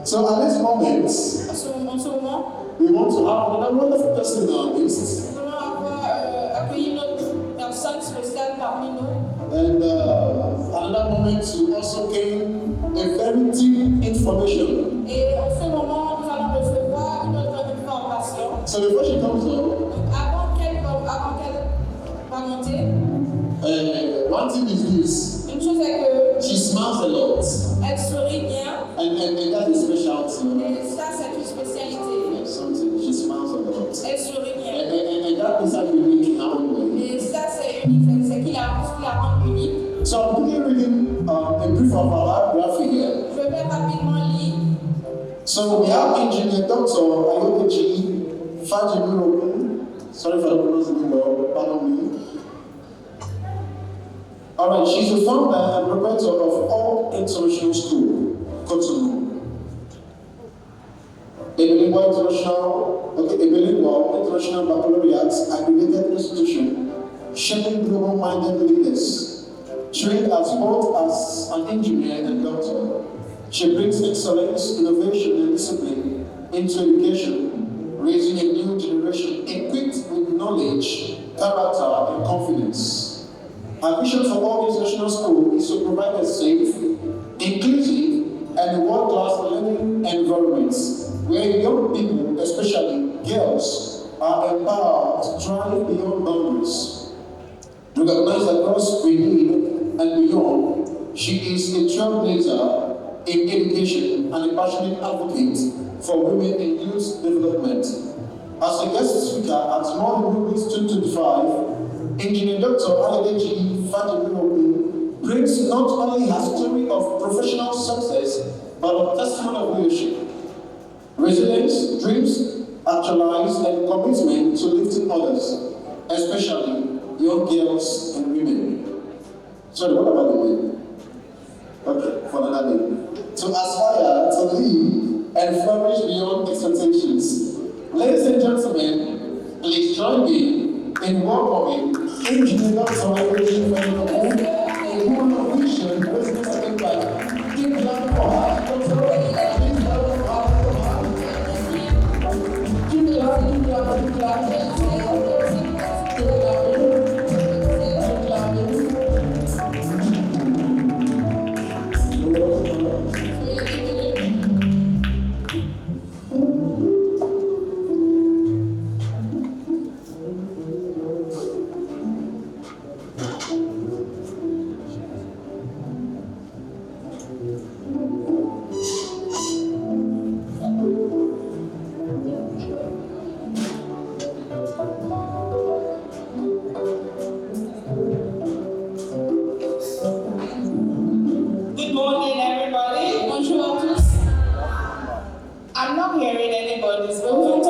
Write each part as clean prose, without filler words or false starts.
So at this moment, En ce moment, we want to have another wonderful person in our midst. nous allons avoir accueilli notre personne spéciale parmi nous. And another moment to also gain a very deep information. Et en ce moment, nous allons recevoir une autre information. So before she comes up, Donc avant qu'elle va monter, one thing is this: une chose est que she smiles a lot, elle sourit bien. and that is specialty. Et ça, c'est une spécialité. Something she smiles a lot, Elle sourit bien. and that is how unique in our way. Et ça, c'est unique. C'est ce qui la rend unique. So I'm quickly reading a brief of our biography here. Je vais rapidement lire. So we have Engineer Dr. Ayodeji Fajimiroku. Sorry for the pronouncing wrong, pardon me. Alright, she's the founder and proprietor of All International School, Cotonou. A bilingual international baccalaureate accredited institution, shaping global-minded leaders. Trained as both as an engineer and doctor, she brings excellence, innovation, and discipline into education, raising a new generation equipped with knowledge, character, and confidence. Her vision for All International School is to provide a safe, inclusive, and world-class learning environment where young people, especially girls, are empowered to thrive beyond boundaries. Recognized across Benin and beyond, she is a trailblazer in education and a passionate advocate for women in youth development. As a guest speaker at More Movies 2025, Engineer Dr. Ayodeji Fajimiroku brings not only her story of professional success, but a testimony of leadership, resilience, dreams actualized, and commitment to lifting others, especially young girls and women. Sorry, what about the name? Okay, for another name. To aspire, to live, and flourish beyond expectations. Ladies and gentlemen, please join me in welcoming Engineer Dr. Ayodeji Fajimiroku, a woman of vision, president of Empire. Give love for her. Dr. Ayodeji, please love for her. Give love. Good morning, everybody. Bonjour à tous. I'm not hearing anybody's voice.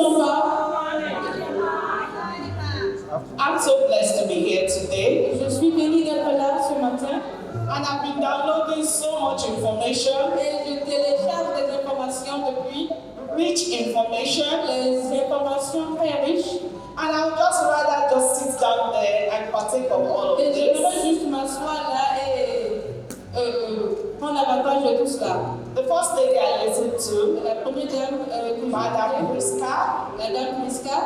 I'm so blessed to be here today. Je suis bénie d'être là ce matin. And I've been downloading so much information. Et je télécharge des informations depuis. Rich information. Les informations très riches. And I would just rather just sit down there and partake of all of Et this. je veux juste m'asseoir là et prendre l'avantage de tout cela. The first lady I listened to, La première dame, Madame Priska, la dame Priska,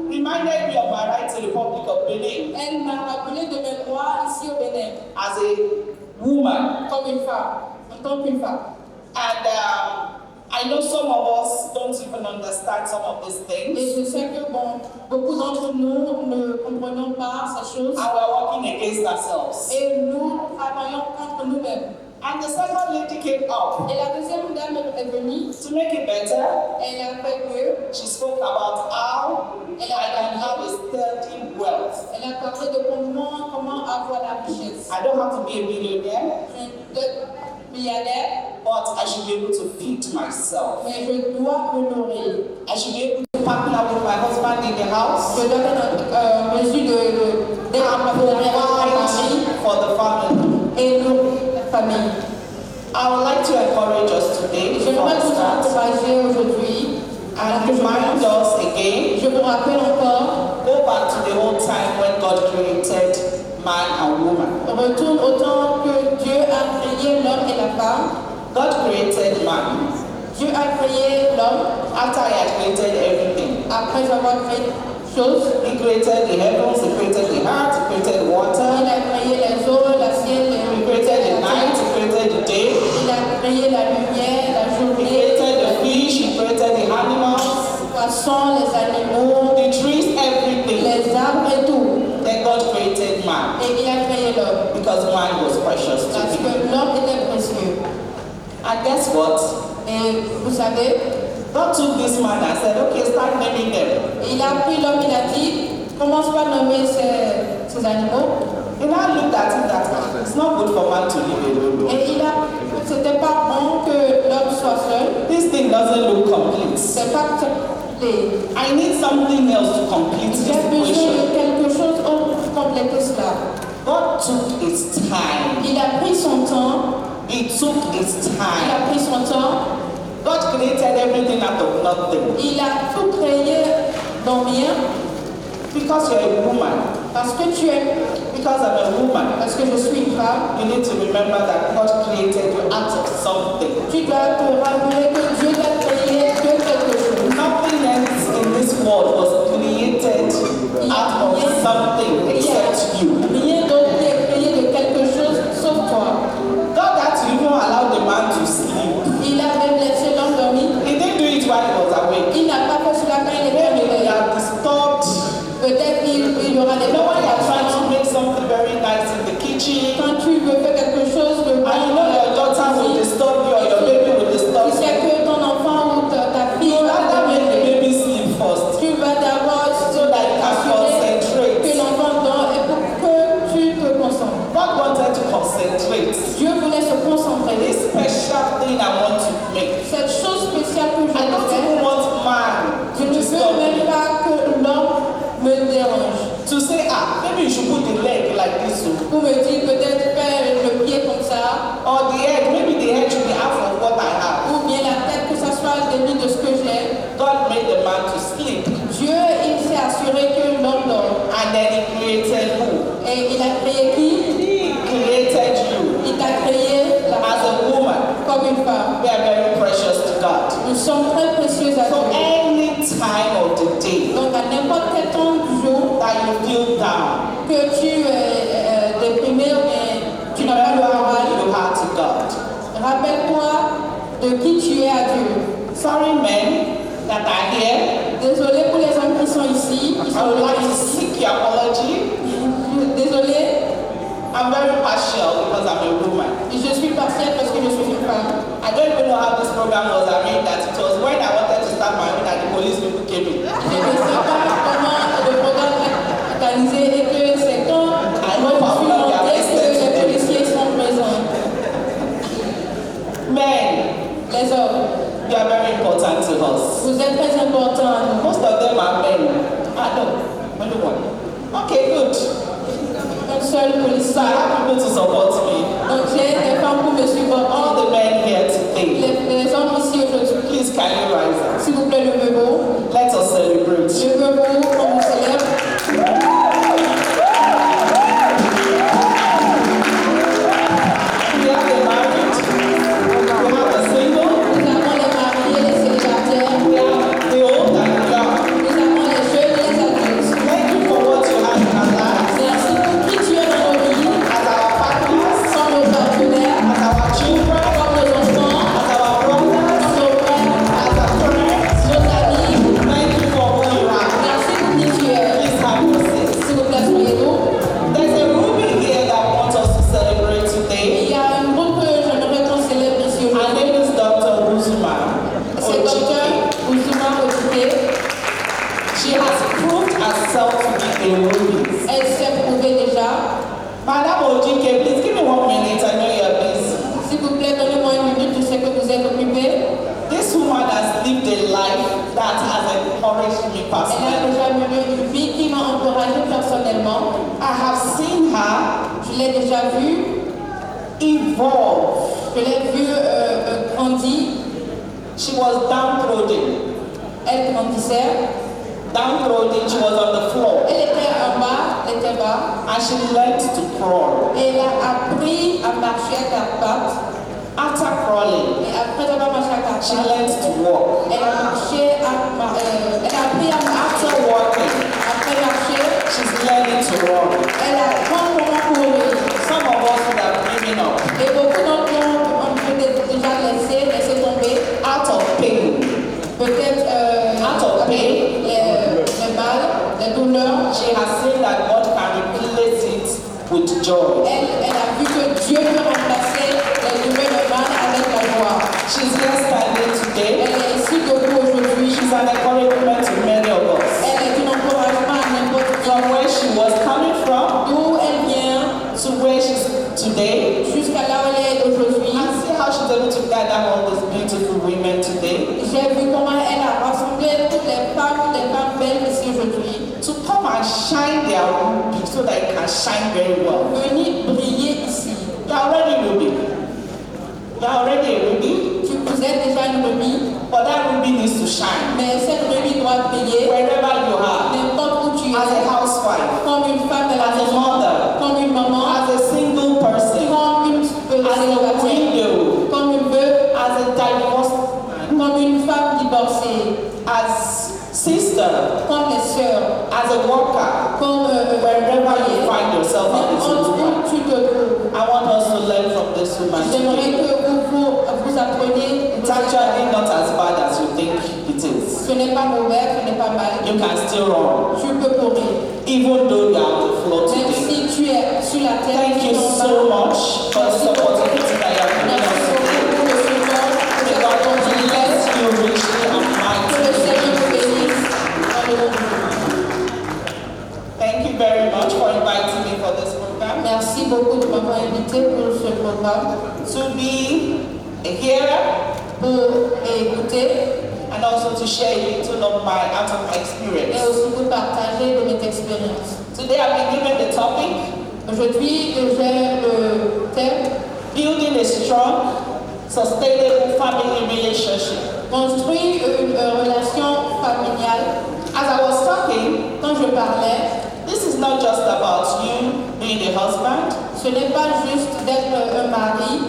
reminded me of my right to the Republic of Benin elle m'a rappelé de mes droits ici au Bénin, as a woman. comme une femme, en tant qu'une femme. And I know some of us don't even understand some of these Et things. je sais que beaucoup d'entre nous ne comprenons pas ces choses. And we're working against ourselves. Et nous travaillons contre nous-mêmes. And the second lady came up Et la deuxième dame est venue, to make it better. elle a fait mieux. She spoke about how I can have a steady wealth. Elle a parlé de comment avoir la richesse. I don't have to be a millionaire, Je suis milliardaire, but I should be able to feed myself. mais je dois me nourrir. I should be able to partner with my husband in the house Je dois être mesure de provide for the family. et la famille. I would like to encourage us today, J'aimerais vous encourager aujourd'hui and remind us again, Je vous rappelle encore, go back to the old time when God created man and woman. retourne au temps que Dieu a créé l'homme et la femme. God created man Dieu a créé l'homme after he had created everything. après avoir créé choses. He created the heavens, he created the earth, he created Il water, a créé les eaux, la ciel, he created the night, he created the day, il a créé la lumière, la he journée, created the fish, he created the animals, les poissons, les animaux, the trees, everything. les arbres et tout. Then God created man Et il a créé l'homme because man was precious to parce him. que l'homme était précieux. And guess what? Et vous savez, God took this man and said, okay, start naming them. il a pris l'homme, il a dit, commence par nommer ces animaux. He now looked at it that it's not good for man to live alone. Et c'était pas bon que l'homme soit seul. This thing doesn't look complete. C'est pas complet. I need something else to complete this J'ai besoin equation. de quelque chose pour compléter cela. God took his time. Il a pris son temps. He took his Il time. a pris son temps. God created everything out of nothing. Il a tout créé dans rien Because you're a woman, parce que tu es, because I'm a woman, parce que je suis une femme. you need to remember that God created you out of something. Tu dois te rappeler que Dieu t'a créé de quelque chose. Nothing else in this world was created out of something except you. Rien d'autre n'est créé de quelque chose sauf toi. God had to even allow the man to sleep. Il a même laissé l'homme dormir. He didn't do it while he was awake. Il n'a pas fait cela quand il était Maybe he réveillé. had disturbed. Peut-être il y aura des You know when you're trying to perturbations. make something very nice in the kitchen, Quand tu veux faire quelque chose de bon, and you know your daughter will disturb you or your baby will disturb tu sais you, que ton enfant ou ta fille you va rather make the te baby sleep first tu vas d'abord so that you can assurer que concentrate. l'enfant dort et pour que tu te concentres. God wanted to concentrate. Dieu voulait se concentrer. This special thing I want to make. Cette chose spéciale que je I veux don't faire, even want man je to ne veux disturb même me. pas que l'homme me dérange. To say, maybe you should put the leg like this, Pour me dire peut-être faire le pied comme ça, or the head, maybe the head should be half of what I have. ou bien la tête, que ça soit le début de ce que j'ai. God made the man to sleep, Dieu, il s'est assuré que l'homme dort. and then he created who? Et il a créé qui? He created you Il t'a créé as a woman. comme une femme. We are very precious to God. Nous sommes très précieux à So Dieu. any time of the day Donc à n'importe quel temps du jour that you feel down, que tu es déprimé ou bien tu n'as pas le remember moral, who you are to God. rappelle-toi de qui tu es à Dieu. Sorry, men that are here. Désolé pour les hommes qui sont ici, qui I sont would like to venus seek your apology. ici. Désolé, I'm very partial because I'm a woman. je suis partielle parce que je suis une femme. I don't even know how this program was arranged. That it was when I wanted to start my own that the police people came in. Je ne sais pas comment le programme est organisé et que c'est quand moi je suis montée que les policiers sont présents. Men, Les hommes, you are very important to us. vous êtes très importants à nous. Most of them are men. Ah, no, only one. Okay, good. Un seul So I policier. have people to support me. Donc j'ai des femmes pour me supporter. All the men here today, Les hommes ici aujourd'hui, please can you rise up? s'il vous plaît, levez-vous. Let us celebrate. Levez-vous, on vous célèbre. We have the married, we have the single, Nous avons les mariés, les célibataires. we have the old and the young. Nous avons les jeunes, les adultes. Thank you for what you have in our lives, Merci pour qui tu es dans nos vies, as our partners, comme nos partenaires, as our children, comme nos enfants, as our brothers, comme nos frères, as our friends. nos amis. Thank you for who you are. Merci pour qui tu es. Please have your seats. S'il vous plaît, soyez-vous. There's a Ruby here that wants us to celebrate today. Il y a un groupe que j'aimerais qu'on célèbre ici Her aujourd'hui. name is Dr. Uzuma. C'est Dr. Uzuma Otike. She has proved herself to be a Ruby. Elle s'est prouvée déjà. Madame Ojike, please give me 1 minute. I know you're busy. S'il vous plaît, donnez-moi une minute, je sais que vous êtes occupé. This woman has lived a life that has encouraged me Elle a personally. déjà mené une vie qui m'a encouragée personnellement. I have seen her Je l'ai déjà vue, evolve. je l'ai vue grandir. She was downtrodden. Elle grandissait. Downtrodden, she was on the floor. Elle était en bas, elle était bas. And she learned to crawl. Et elle a appris à marcher à quatre pattes. After crawling. Et après avoir marché à quatre She pattes, learned to walk. elle a marché, elle a appris à marcher. After walking, Après marcher, she's learning to run. elle a grand moment courir. Some of us would have given up Et beaucoup d'entre nous ont peut-être déjà laissé tomber. out of pain. Peut-être Out of pain. les mal, les douleurs. She has seen that God can replace it with joy. Elle a vu que Dieu peut remplacer les douleurs de mal avec la joie. She's here standing today. Elle est ici debout aujourd'hui. She's an encouragement to many of us. Elle est un encouragement à n'importe qui. From where she was coming from D'où elle vient to where she's today. jusqu'à là où elle est aujourd'hui. And see how she's able to gather all these beautiful women today J'ai vu comment elle a rassemblé toutes les femmes belles ici aujourd'hui. to come and shine their ruby so that it can shine very well. Venir briller ici. You're already ruby. You're already a ruby, Vous êtes déjà une rubis, but that ruby needs to shine mais cette rubis doit briller wherever you are. n'importe où tu As a es. housewife, Comme une femme de la as a maison, mother, comme une maman, as a single person, comme une as a célibataire, widow, comme une veuve, as a divorced woman, comme une femme divorcée, as sister, comme les sœurs, as a worker, comme wherever you find yourself at this n'importe moment. où tu te trouves. I want us to learn from this woman J'aimerais today. que vous appreniez. It's actually not as bad as you think it is. Ce n'est pas mauvais, ce n'est pas mal. You can still run, Tu peux courir. even though you're on the floor Même today. si tu es sur la terre, Thank you tu tombes so pas. much for the opportunity that you have given Merci us beaucoup today. pour le support que May tu God as donné. bless you richly and Que le mightily. Seigneur vous bénisse. Dans le nom de Jésus. Thank you very much for inviting me for this program. Merci beaucoup de m'avoir invité pour ce programme, To be a hearer pour écouter and also to share a little of my out of my et experience. aussi pour partager de mes expériences. Today I've been given the topic, Aujourd'hui, j'ai le thème building a strong, sustainable family relationship. construire une relation familiale. As I was talking, Quand je parlais, this is not just about you being a husband, ce n'est pas juste d'être un mari,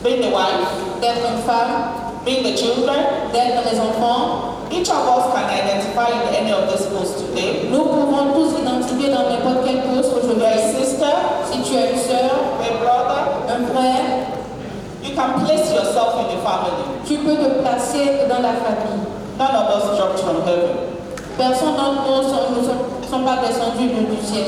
being a wife, d'être une femme, being the children. d'être les enfants. Each of us can identify in any of these posts today. Nous pouvons tous identifier dans n'importe quel poste You're a aujourd'hui. sister, Si tu es une sœur, a brother, un frère, you can place yourself in the family. tu peux te placer dans la famille. None of us dropped from heaven. Personne d'entre nous ne sont pas descendus du ciel.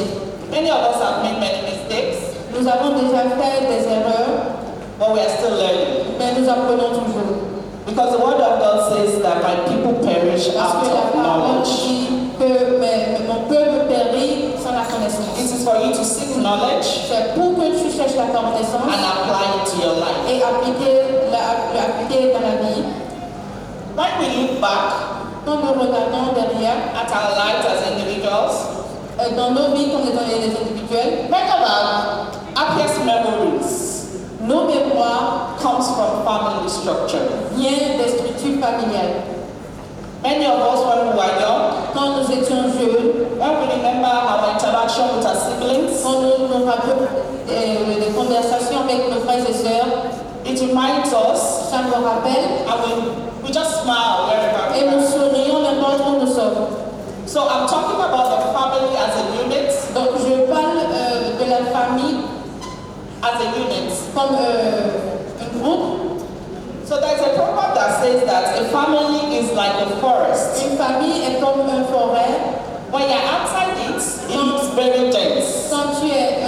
Many of us have made many mistakes, Nous avons déjà fait des erreurs, but we are still learning. mais nous apprenons toujours. Because the word of God says that my people perish Parce out que la of parole knowledge. dit que mon peuple périt sans la connaissance. It is for you to seek knowledge C'est pour que tu cherches la connaissance and apply it to your life. et l'appliquer dans la vie. When we look back Quand nous regardons derrière, at our lives as individuals, dans nos vies comme dans les individuels, many of our happiest memories nos mémoires comes from family structure. viennent des structures familiales. Many of us, when we were young, Quand nous étions jeunes, when we remember our interaction with our siblings, quand nous nous rappelons des conversations avec nos frères et sœurs, it reminds us, ça nous rappelle and we just smile wherever et we nous are. sourions n'importe où nous sommes. So I'm talking about the family as a unit, Donc je parle de la famille as a unit. comme un groupe. So there's a proverb that says that a family is like a forest. Une famille est comme une forêt. When you're outside it, it looks very dense. Quand tu es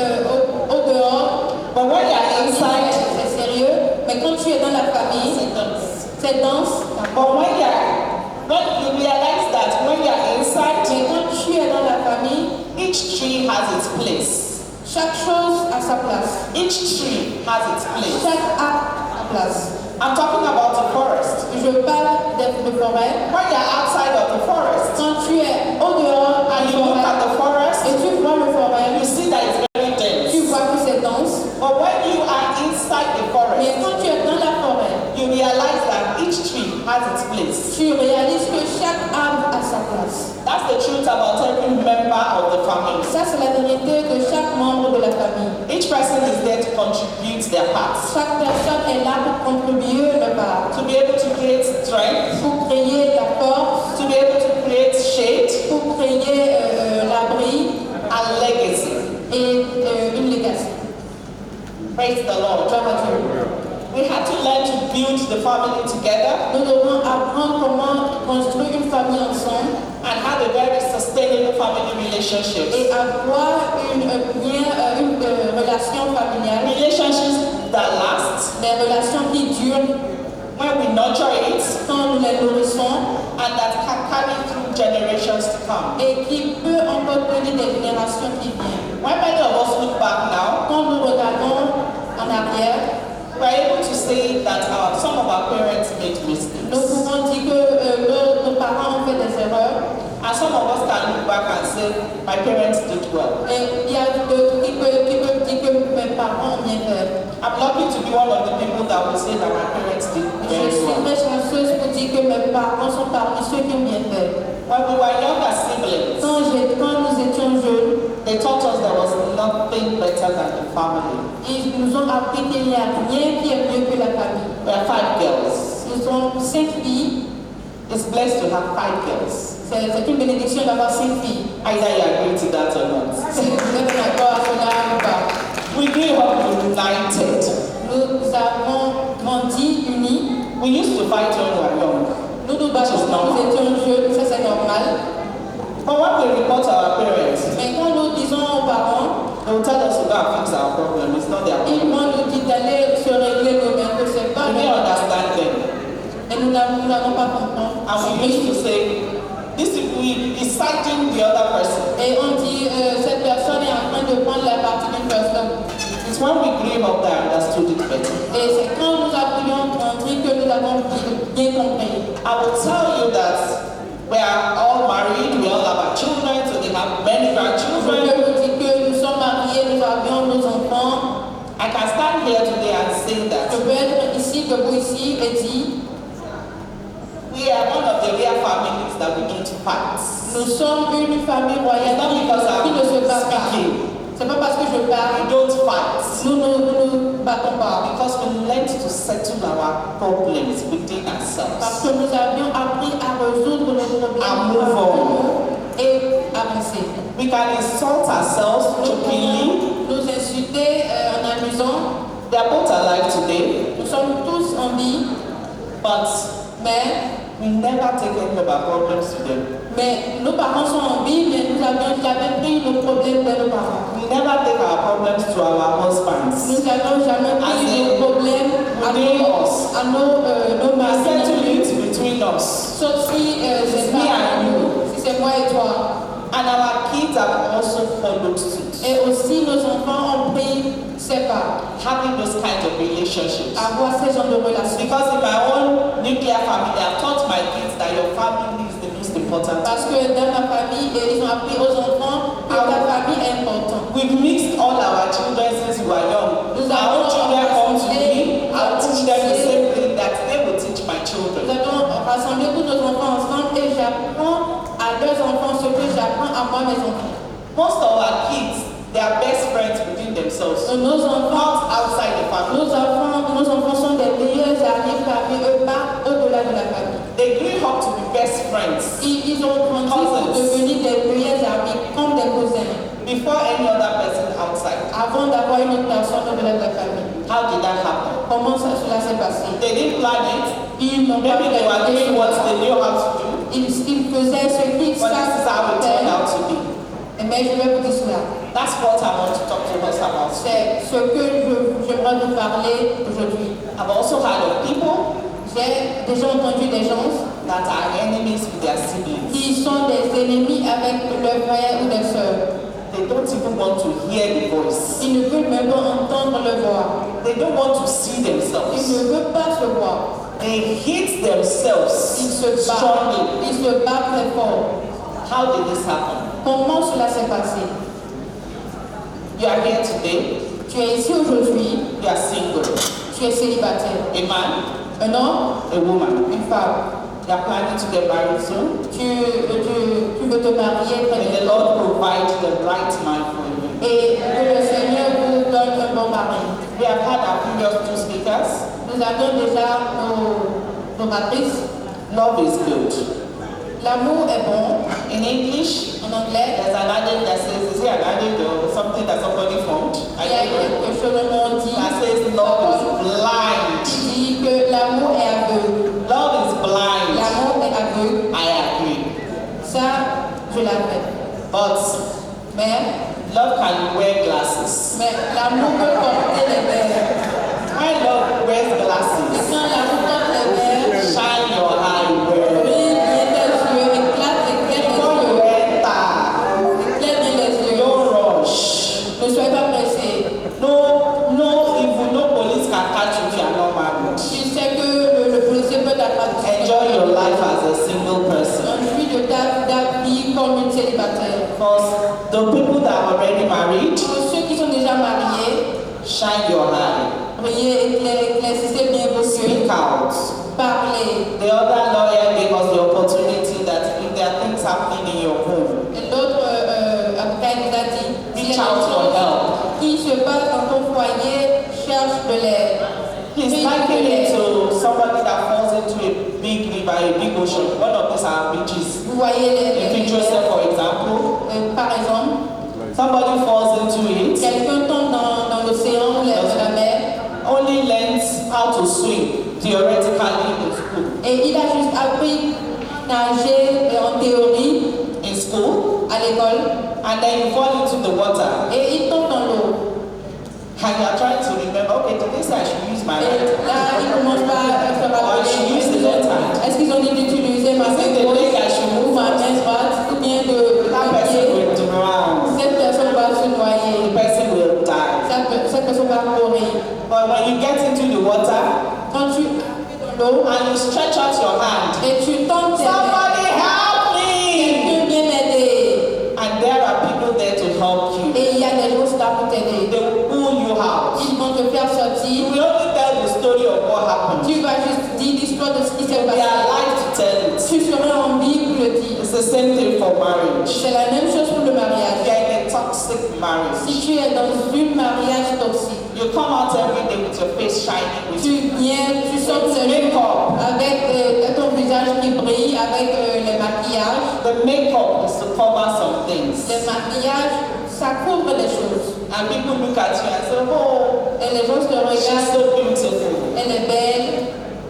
au dehors, But when la you're famille, inside, c'est sérieux. Mais quand tu es dans la famille, it's dense. c'est dense. But when you realize that when you're inside, Mais quand tu es dans la famille, each tree has its place. chaque chose a sa place. Each tree has its place. Chaque arbre a sa place. I'm talking about the forest. Je parle de forêt. When you're outside of the forest Quand tu es au dehors and de you look at forêt the forest, et tu vois le you forêt, see that it's very dense. tu vois que c'est dense. But when you are inside the Mais forest, quand tu es dans la forêt, you realize that each tree has its place. tu réalises que chaque arbre a sa place. That's the truth about every member of the family. Ça, c'est la vérité de chaque membre de la famille. Each person is there to contribute their part. Chaque personne est là pour contribuer le part. To be able to create strength, Pour créer la force, to be able to create shade pour créer l'abri and legacy. et une legacy. Praise the Lord. Gloire à Dieu. We had to learn to build the family together Nous devons apprendre comment construire une famille ensemble and have a very sustainable family relationship. et avoir une relation familiale, Relationships that last des relations qui durent when we nurture it quand nous les nourrissons and that can carry through generations to come. et qui peut encore tenir des générations qui viennent. When many of us look back now, Quand nous regardons en arrière, we are able to say that some of our parents made mistakes. nous pouvons dire que nos parents ont fait des erreurs And some of us can look back and say, my parents did well. et il y a d'autres qui peuvent dire que mes parents ont bien fait. I'm lucky to be one of the people that will say that my parents did Je very suis well. très chanceuse pour dire que mes parents sont parmi ceux qui ont bien fait. When we were younger siblings, Quand nous étions jeunes, they taught us there was nothing better than the family. ils nous ont appris qu'il n'y a rien qui est mieux que la famille. We are 5 girls. Nous sommes 5 filles. It's blessed to have 5 girls. C'est une bénédiction d'avoir 5 filles. Either you agree to that or not. Si vous êtes d'accord à cela ou pas. We grew up united. Nous avons grandi unis. We used to fight when we were young. Nous nous battons quand nous étions jeunes, ça c'est normal. But when we report to our parents, Mais quand nous disons aux parents, they will tell us to go and fix our problem. It's not their ils problem. vont nous dire d'aller se régler nous-mêmes, que c'est pas We nous. didn't understand them. Et nous n'avons pas compris. And we used to say, this is citing the other person. Et on dit, cette personne est en train de prendre la partie d'une personne. It's when we grew up that I understood it better. Et c'est quand nous avions compris que nous avons bien compris. I will tell you that we are all married, we all have our children, so they have many Je grandchildren. peux vous dire que nous sommes mariés, nous avions nos enfants. I can stand here today and say Je that peux être ici, debout ici, et dire, we are one of the rare families that we don't fight. nous sommes une famille royale It's not because qui ne se I'm bat pas. speaking. C'est pas parce que je parle, We don't fight. nous ne nous battons pas. Because we learned to settle our problems within Parce ourselves. que nous avions appris à résoudre nos problèmes And move on. et avancer. We can insult ourselves Nous jokingly. pouvons nous insulter en amusant. They are both alive today, Nous sommes tous en vie, but mais we never take any of our problems to them. nos parents sont en vie, mais nous avions jamais pris nos problèmes de nos parents. We never take our problems to our husbands. Nous n'avons jamais pris As in, nos problèmes within us. à nos We maris. settle it between us. Sauf si c'est Me pas and you. si c'est moi et toi. And our kids have also followed suit. Et aussi nos enfants ont pris ces pas. Having those kinds of relationships. Avoir ces genres de relations. Because in my own nuclear family, I've taught my kids that your family is the most important. Parce que dans ma famille, ils ont appris aux enfants que la famille est importante. We've mixed all our children since we were young. Nous Our own avons children come to me, rassemblé- I'll teach them the same thing that they will teach my Nous children. avons rassemblé tous nos enfants ensemble et j'apprends à leurs enfants ce que j'apprends à moi, mes enfants. Most of our kids, they are best friends within themselves, Nos enfants, not outside the family. nos enfants sont des meilleurs amis parmi eux, pas au-delà de la famille. They grew up to be best friends Ils ont grandi pour devenir des meilleurs amis, comme des cousins, before any other person outside. avant d'avoir une autre personne au-delà de la famille. How did that happen? Comment cela s'est passé? They didn't plan it. Ils n'ont pas Maybe they were doing what they knew how to do. Ils faisaient ce qu'ils But this is how savent it turned faire. out to be. Mais je vais vous dire cela. That's what I want to talk to us about. C'est ce que j'aimerais vous parler aujourd'hui. I've also heard of people J'ai déjà entendu des gens that are enemies with their siblings. qui sont des ennemis avec leurs frères ou des sœurs. They don't even want to hear the voice. Ils ne veulent même pas entendre leur voix. They don't want to see Ils themselves. ne veulent pas se voir. They hate themselves Ils se battent. strongly. Ils se battent très fort. How did this happen? Comment cela s'est passé? You are here today. Tu es ici aujourd'hui. You are single. Tu es célibataire. A man, Un homme, a woman. une femme. They are planning to get married soon. tu veux te marier près May de the Lord provide the right man for you. et que le Seigneur vous donne un bon mari. We have had our previous two speakers. Nous avions déjà nos matrices. Love is good. L'amour est bon. In English, En anglais, there's an adage that says, is it an adage or something that somebody found? il y a quelque chose de mon dit That says love is blind. qui dit que l'amour est aveugle. Love is blind. L'amour est aveugle. I agree. Ça, je l'admets. But love can wear glasses. Mais l'amour peut porter les verres. When love wears Et glasses, quand l'amour porte les verres, shine your eye well. brille bien tes yeux, éclaire Before les you yeux. enter, Éclaire bien les yeux. don't rush. Ne soyez pas pressé. No evil, no police can catch you if you are not married. Tu sais que le policier peut t'attraper. Enjoy your life as a single person. Ensuite de ta vie comme une célibataire. Because the people that are already married, Pour ceux qui sont déjà mariés, shine your eye. priez, éclaircissez bien vos yeux. Speak out. Parlez. The other lawyer gave us the opportunity that if there are things happening in your home, Et l'autre avocat nous a dit, s'il y reach a out des for choses help. qui se passent dans ton foyer, cherche de l'aide. He's Prie de likened l'aide. it to somebody that falls into a big river, a big ocean. One of these are beaches. Vous voyez In Joseph, for example, par exemple, somebody falls into it, quelqu'un tombe dans l'océan ou la mer only learns how to swim theoretically in school. et il a juste appris nager en théorie In school, à l'école and then you fall into the water, et il tombe dans l'eau. and you are trying to remember, okay, today I should use my right. Et là, il commence pas à se rappeler. Est-ce qu'ils ont dit d'utiliser ma main gauche ou ma main droite ou bien de That person will drown. cette personne va se The noyer. person will die. Cette personne va mourir. But when you get into the water Quand tu es dans l'eau and you stretch out your hand, et tu tends tes mains, somebody help me! quelqu'un vient m'aider. And there are people there to help you. Et il y a des gens là pour t'aider. They will pull you out. Ils vont te faire You sortir. will only tell the story of what happened. Tu vas juste dire l'histoire de ce qui s'est They passé. are alive to tell it. Tu seras en vie pour le dire. It's the same thing for marriage. C'est la même chose pour le You mariage. are in a toxic marriage. Si tu es dans un mariage toxique, You come out every day with your face shining with tu viens, tu sors de makeup. avec ton visage qui brille, avec les maquillages. The makeup is to cover some things. Les maquillages, ça couvre des choses. And people look at you and say, oh, Et les gens te she's regardent, so beautiful. elle est belle,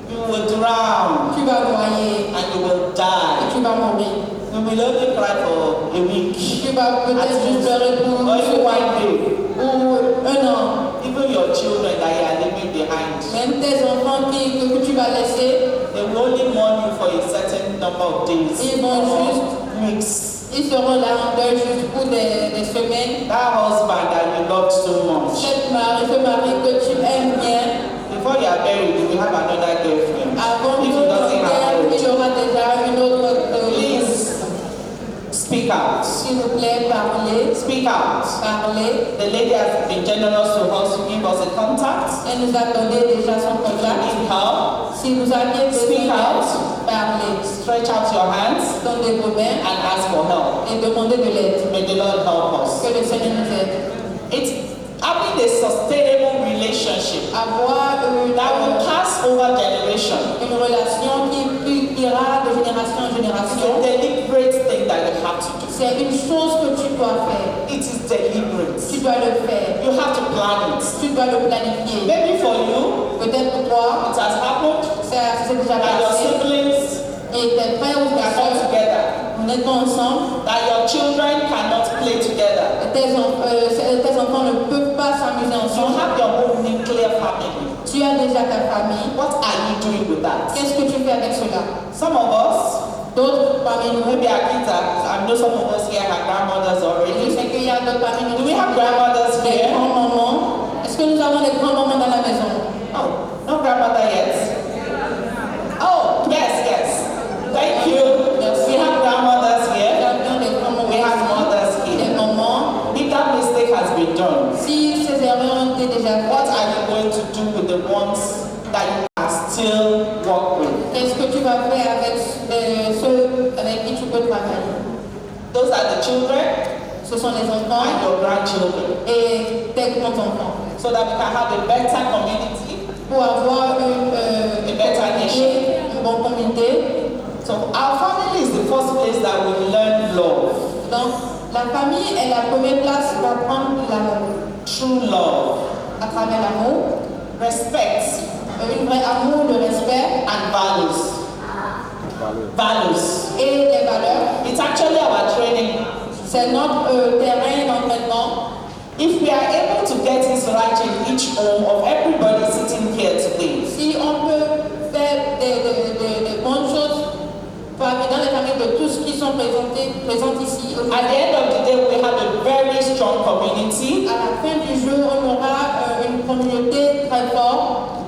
You will drown tu vas noyer and you will et die. tu vas mourir. You will only cry for a week. Tu vas peut-être juste pleurer pour Or even one day. ou un an. Even your children that you are leaving behind, Même tes enfants que tu vas laisser, they will only mourn you for a certain number of days. ils vont juste, Weeks. ils seront là en deuil juste pour des semaines. That husband that you loved so much. Ce mari que tu aimes bien, Before you are married, you will have another girlfriend. avant If de he doesn't have il it. aura déjà une autre. Please speak out. S'il vous plaît, parlez, Speak out. parlez. The lady has been generous to us to give us a contact. Elle nous a donné déjà son If you contact. need help, Si vous aviez Speak besoin out. d'aide, parlez. stretch out your hands Tendez vos mains and ask for help. et demandez de l'aide. May the Lord help us. Que le Seigneur nous aide. It's having a sustainable relationship Avoir that will pass over generation. une relation qui ira de génération en It's a génération. deliberate thing that you have to do. C'est une chose que tu dois faire. It is deliberate. Tu dois le faire. You have to plan it. Tu dois le planifier. Maybe for you, Peut-être pour toi, it has happened ça s'est déjà that your passé. siblings Et tes frères ou tes are not soeurs, together, vous n'êtes pas ensemble. that your children cannot play together. Tes enfants ne peuvent pas s'amuser You ensemble. have your own nuclear family. Tu as déjà ta famille. What are you doing with that? Qu'est-ce que tu fais avec cela? Some of us, D'autres parmi nous, maybe Akita, I know some of us here have grandmothers je already. sais qu'il y a d'autres parmi nous. Do we have grandmothers Des here? grands-mamans. Est-ce que nous avons des grands-mamans dans la maison? Oh, no grandmother yet. Oh, yes. Thank you. We have grandmothers Nous here. avions des grands-mamans. We have mothers Des here. mamans. If that mistake has been done, Si ces erreurs ont été déjà what faites, are you going to do with the ones that you can still work with? qu'est-ce que tu vas faire avec Those are the children Ce sont les enfants and your grandchildren. et tes grands-enfants. So that we can have a better community. Pour avoir une bonne communauté. So our family is the first place that we learn love. Donc, la famille est la première place pour apprendre l'amour. True love. À travers l'amour, Respect une vraie amour, le respect and values. Values. et les valeurs. It's actually our training. C'est notre terrain d'entraînement. If we are able to get this right in each home of everybody sitting here today, Si on peut faire des bonnes choses dans les familles de tous qui sont présents ici, at the end of the day, we have a very strong community à la fin du jour, on aura une communauté très forte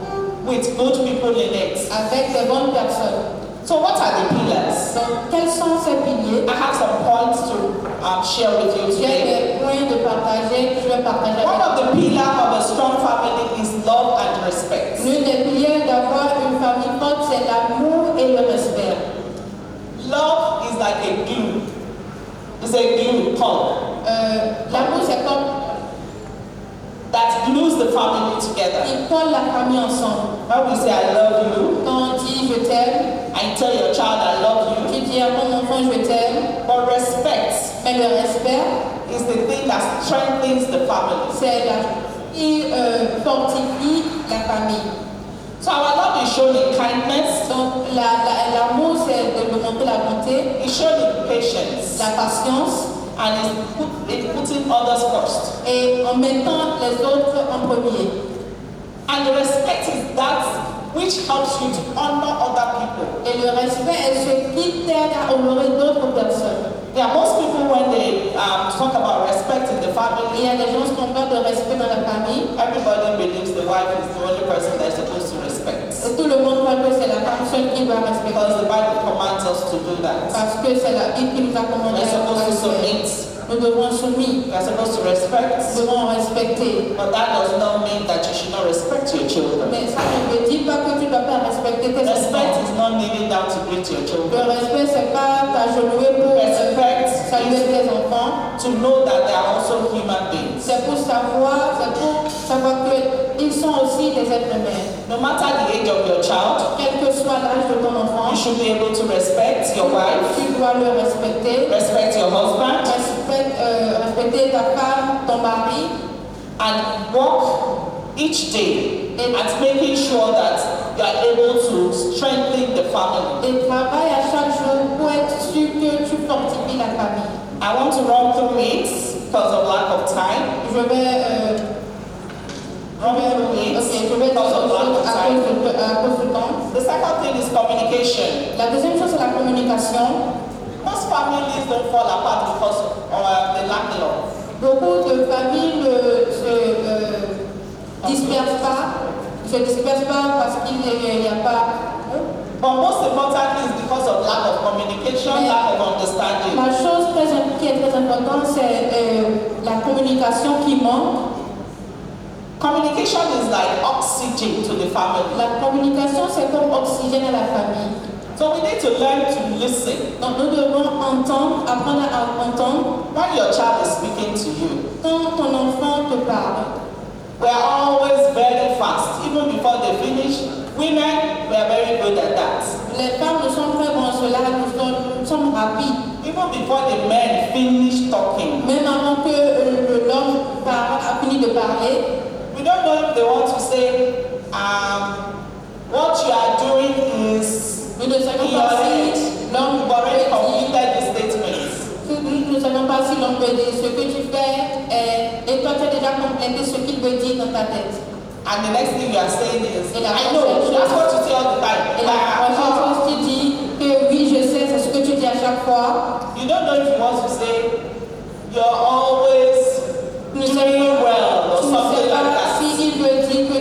with good people in it. avec des bonnes personnes. So what are the pillars? Donc, quels sont ces piliers? I have some points to share with you J'ai today. des points de partager que je vais partager One avec of the pillars of a strong family is love and respect. vous. L'une des piliers d'avoir une famille forte, c'est l'amour et le respect. Love is like a glue. It's a glue pump L'amour, c'est comme that glues the family together. il colle la famille ensemble. When we say I love you, Quand on dit je t'aime, I tell your child I love you. tu dis à ton enfant je t'aime, But respect mais le respect, is the thing that strengthens the family. c'est la qui fortifie la famille. So our love is shown in kindness, Donc l'amour, c'est de montrer la bonté, it's shown in patience, la patience and it's putting others first. et en mettant les autres en premier. And the respect is that which helps you to honor other people. Et le respect est ce qui t'aide à honorer d'autres personnes. Yeah, most people when they talk about respect in the Il family, y a des gens qui ont peur de respect dans la famille. everybody believes the wife is the only person they're supposed to respect. Et tout le monde croit que c'est la femme seule qui doit respecter. Because the Bible commands us to do that. Parce que c'est la Bible qui nous a commandé We're à supposed to respecter. submit. Nous devons soumis, We're supposed to respect. nous devons respecter. But that does not mean that you should not respect your children. Mais ça ne veut dire pas que tu ne dois pas respecter tes Respect enfants. is not kneeling down to greet your Le children. respect, c'est pas t'agenouiller pour Respect saluer tes enfants. to know that they are also human beings. C'est pour savoir qu'ils sont aussi des êtres humains. No matter the age of your child, Quel que soit l'âge de ton enfant, you should be able to respect your wife, tu dois le respecter. respect your husband, Respecter ta femme, ton mari, and work each day at making sure that you are able to strengthen the family. et travaille à chaque jour pour être sûr que tu fortifies la famille. I want to run through it because of lack of time. Je vais Run through it je vais because of lack of time. à cause du temps. The second thing is communication. La deuxième chose, c'est la communication. Most families don't fall apart because they lack love. Beaucoup de familles ne se dispersent pas parce qu'il n'y a pas. But most importantly is because of lack of communication, lack of understanding. La chose qui est très importante, c'est la communication qui manque. Communication is like oxygen to the family. La communication, c'est comme oxygène à la famille. So we need to learn to listen. Donc nous devons apprendre à entendre When your child is speaking to you, quand ton enfant te parle. we are always very fast. Even before they finish, women, we are very good at that. Les femmes, nous sommes très bons à cela, nous sommes rapides. Even before the men finish talking, Même avant que l'homme a fini de parler, we don't know if they want to say, what you are doing is nous ne savons in your pas head. si l'homme You've already peut dire, completed the statements. nous ne savons pas si l'homme peut dire ce que tu fais et toi tu as déjà complété ce qu'il veut dire dans ta tête. And the next thing you are saying is, Et la I know, that's what you say all the time. Et la prochaine chose, tu dis que oui, je sais, c'est ce que tu dis à chaque fois. You don't know if you want to say, you're always Tu ne sais doing well or pas, tu ne something sais like pas that. s'il veut dire que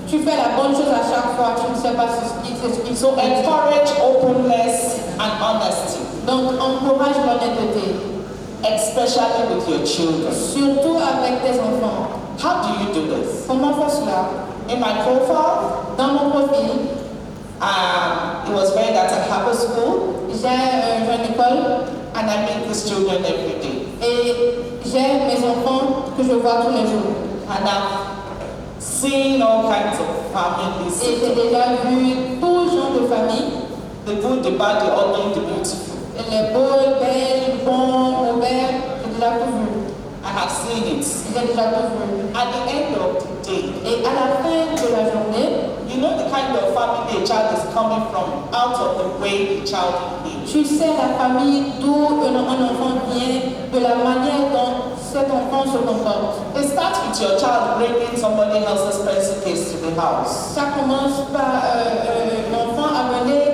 tu fais la bonne chose à chaque fois, tu ne sais pas ce qu'il So faut dire. encourage openness and honesty, Donc encourage l'honnêteté, especially with your children. surtout avec tes enfants. How do you do this? Comment faire cela? In my profile, Dans mon profil, it was read at a Harvard school. j'ai une école And I meet these children every day. Et j'ai mes enfants que je vois tous les jours. And I've seen all kinds of families. Et j'ai déjà vu tout genre de famille. The good, the bad, the ugly, the beautiful. Les beaux, les belles, les bons, mauvais, j'ai déjà tout vu. I have seen it. J'ai déjà tout vu. At the end of the day, Et à la fin de la journée, you know the kind of family a child is coming from, out of the way the child lives. tu sais la famille d'où un enfant vient, de la manière dont cet enfant se comporte. It starts with your child bringing somebody else's pencil case to the house. Ça commence par l'enfant amener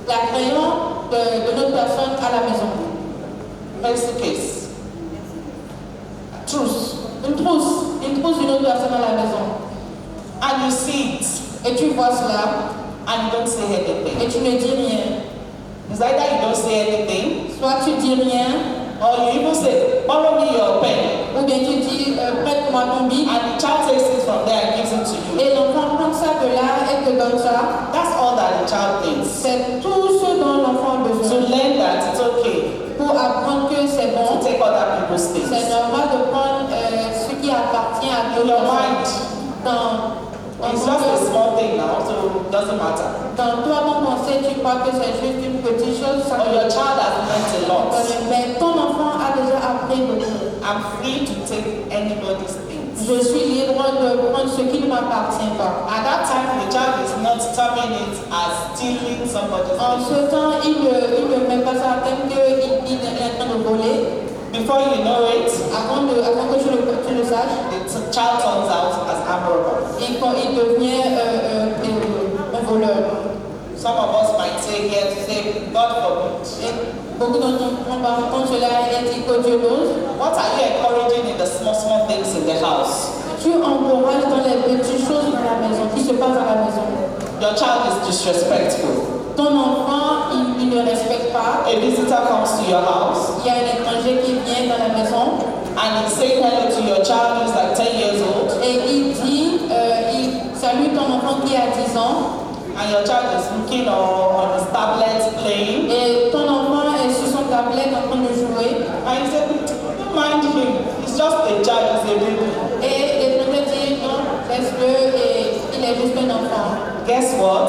la crayon de notre personne à la maison. Pencil case. Une trousse d'une autre personne à la maison. And you see it, Et tu vois cela, and you don't say anything. et tu ne dis rien. It's either you don't say anything, Soit tu dis rien, or you even say, borrow me your pen. ou bien tu dis prête-moi ton bic. And the child takes it from there and gives it to you. Et l'enfant prend ça de là et te donne ça. That's all that the child thinks. C'est tout ce dont l'enfant a To besoin learn that it's okay pour apprendre que c'est to bon. take other people's C'est things. normal de prendre ce qui appartient à In d'autres your personnes. mind, Dans it's just a small thing now, so it doesn't matter. toi, ton pensée, tu crois que c'est juste une petite chose. Ça Or your child has learned a lot. Mais ton enfant a déjà appris beaucoup. I'm free to take anybody's things. Je suis libre de prendre ce qui ne m'appartient pas. At that time, the child is not terming it as stealing somebody's En things. ce temps, il ne met pas ça à thème qu'il est en train de voler. Before you know it, Avant que tu le saches, the child turns out as armed robber. il devient un voleur. Some of us might say here to say, God forbid. Et beaucoup d'entre nous, quand cela est dit que Dieu n'ose, What are you encouraging in the small things in the house? tu encourages dans les petites choses dans la maison, qui se passent à la maison. Your child is disrespectful. Ton enfant, il ne respecte pas. A visitor comes to your house Il y a un étranger qui vient dans la maison and he's saying hello to your child who's like 10 years old, et il salue ton enfant qui a 10 ans and your child is looking on his tablet playing, et ton enfant est sur son tablette en train de jouer and you say, don't mind him, he's just a child, he's a baby. et l'étranger dit non, laisse-le et il est juste un enfant. Guess what?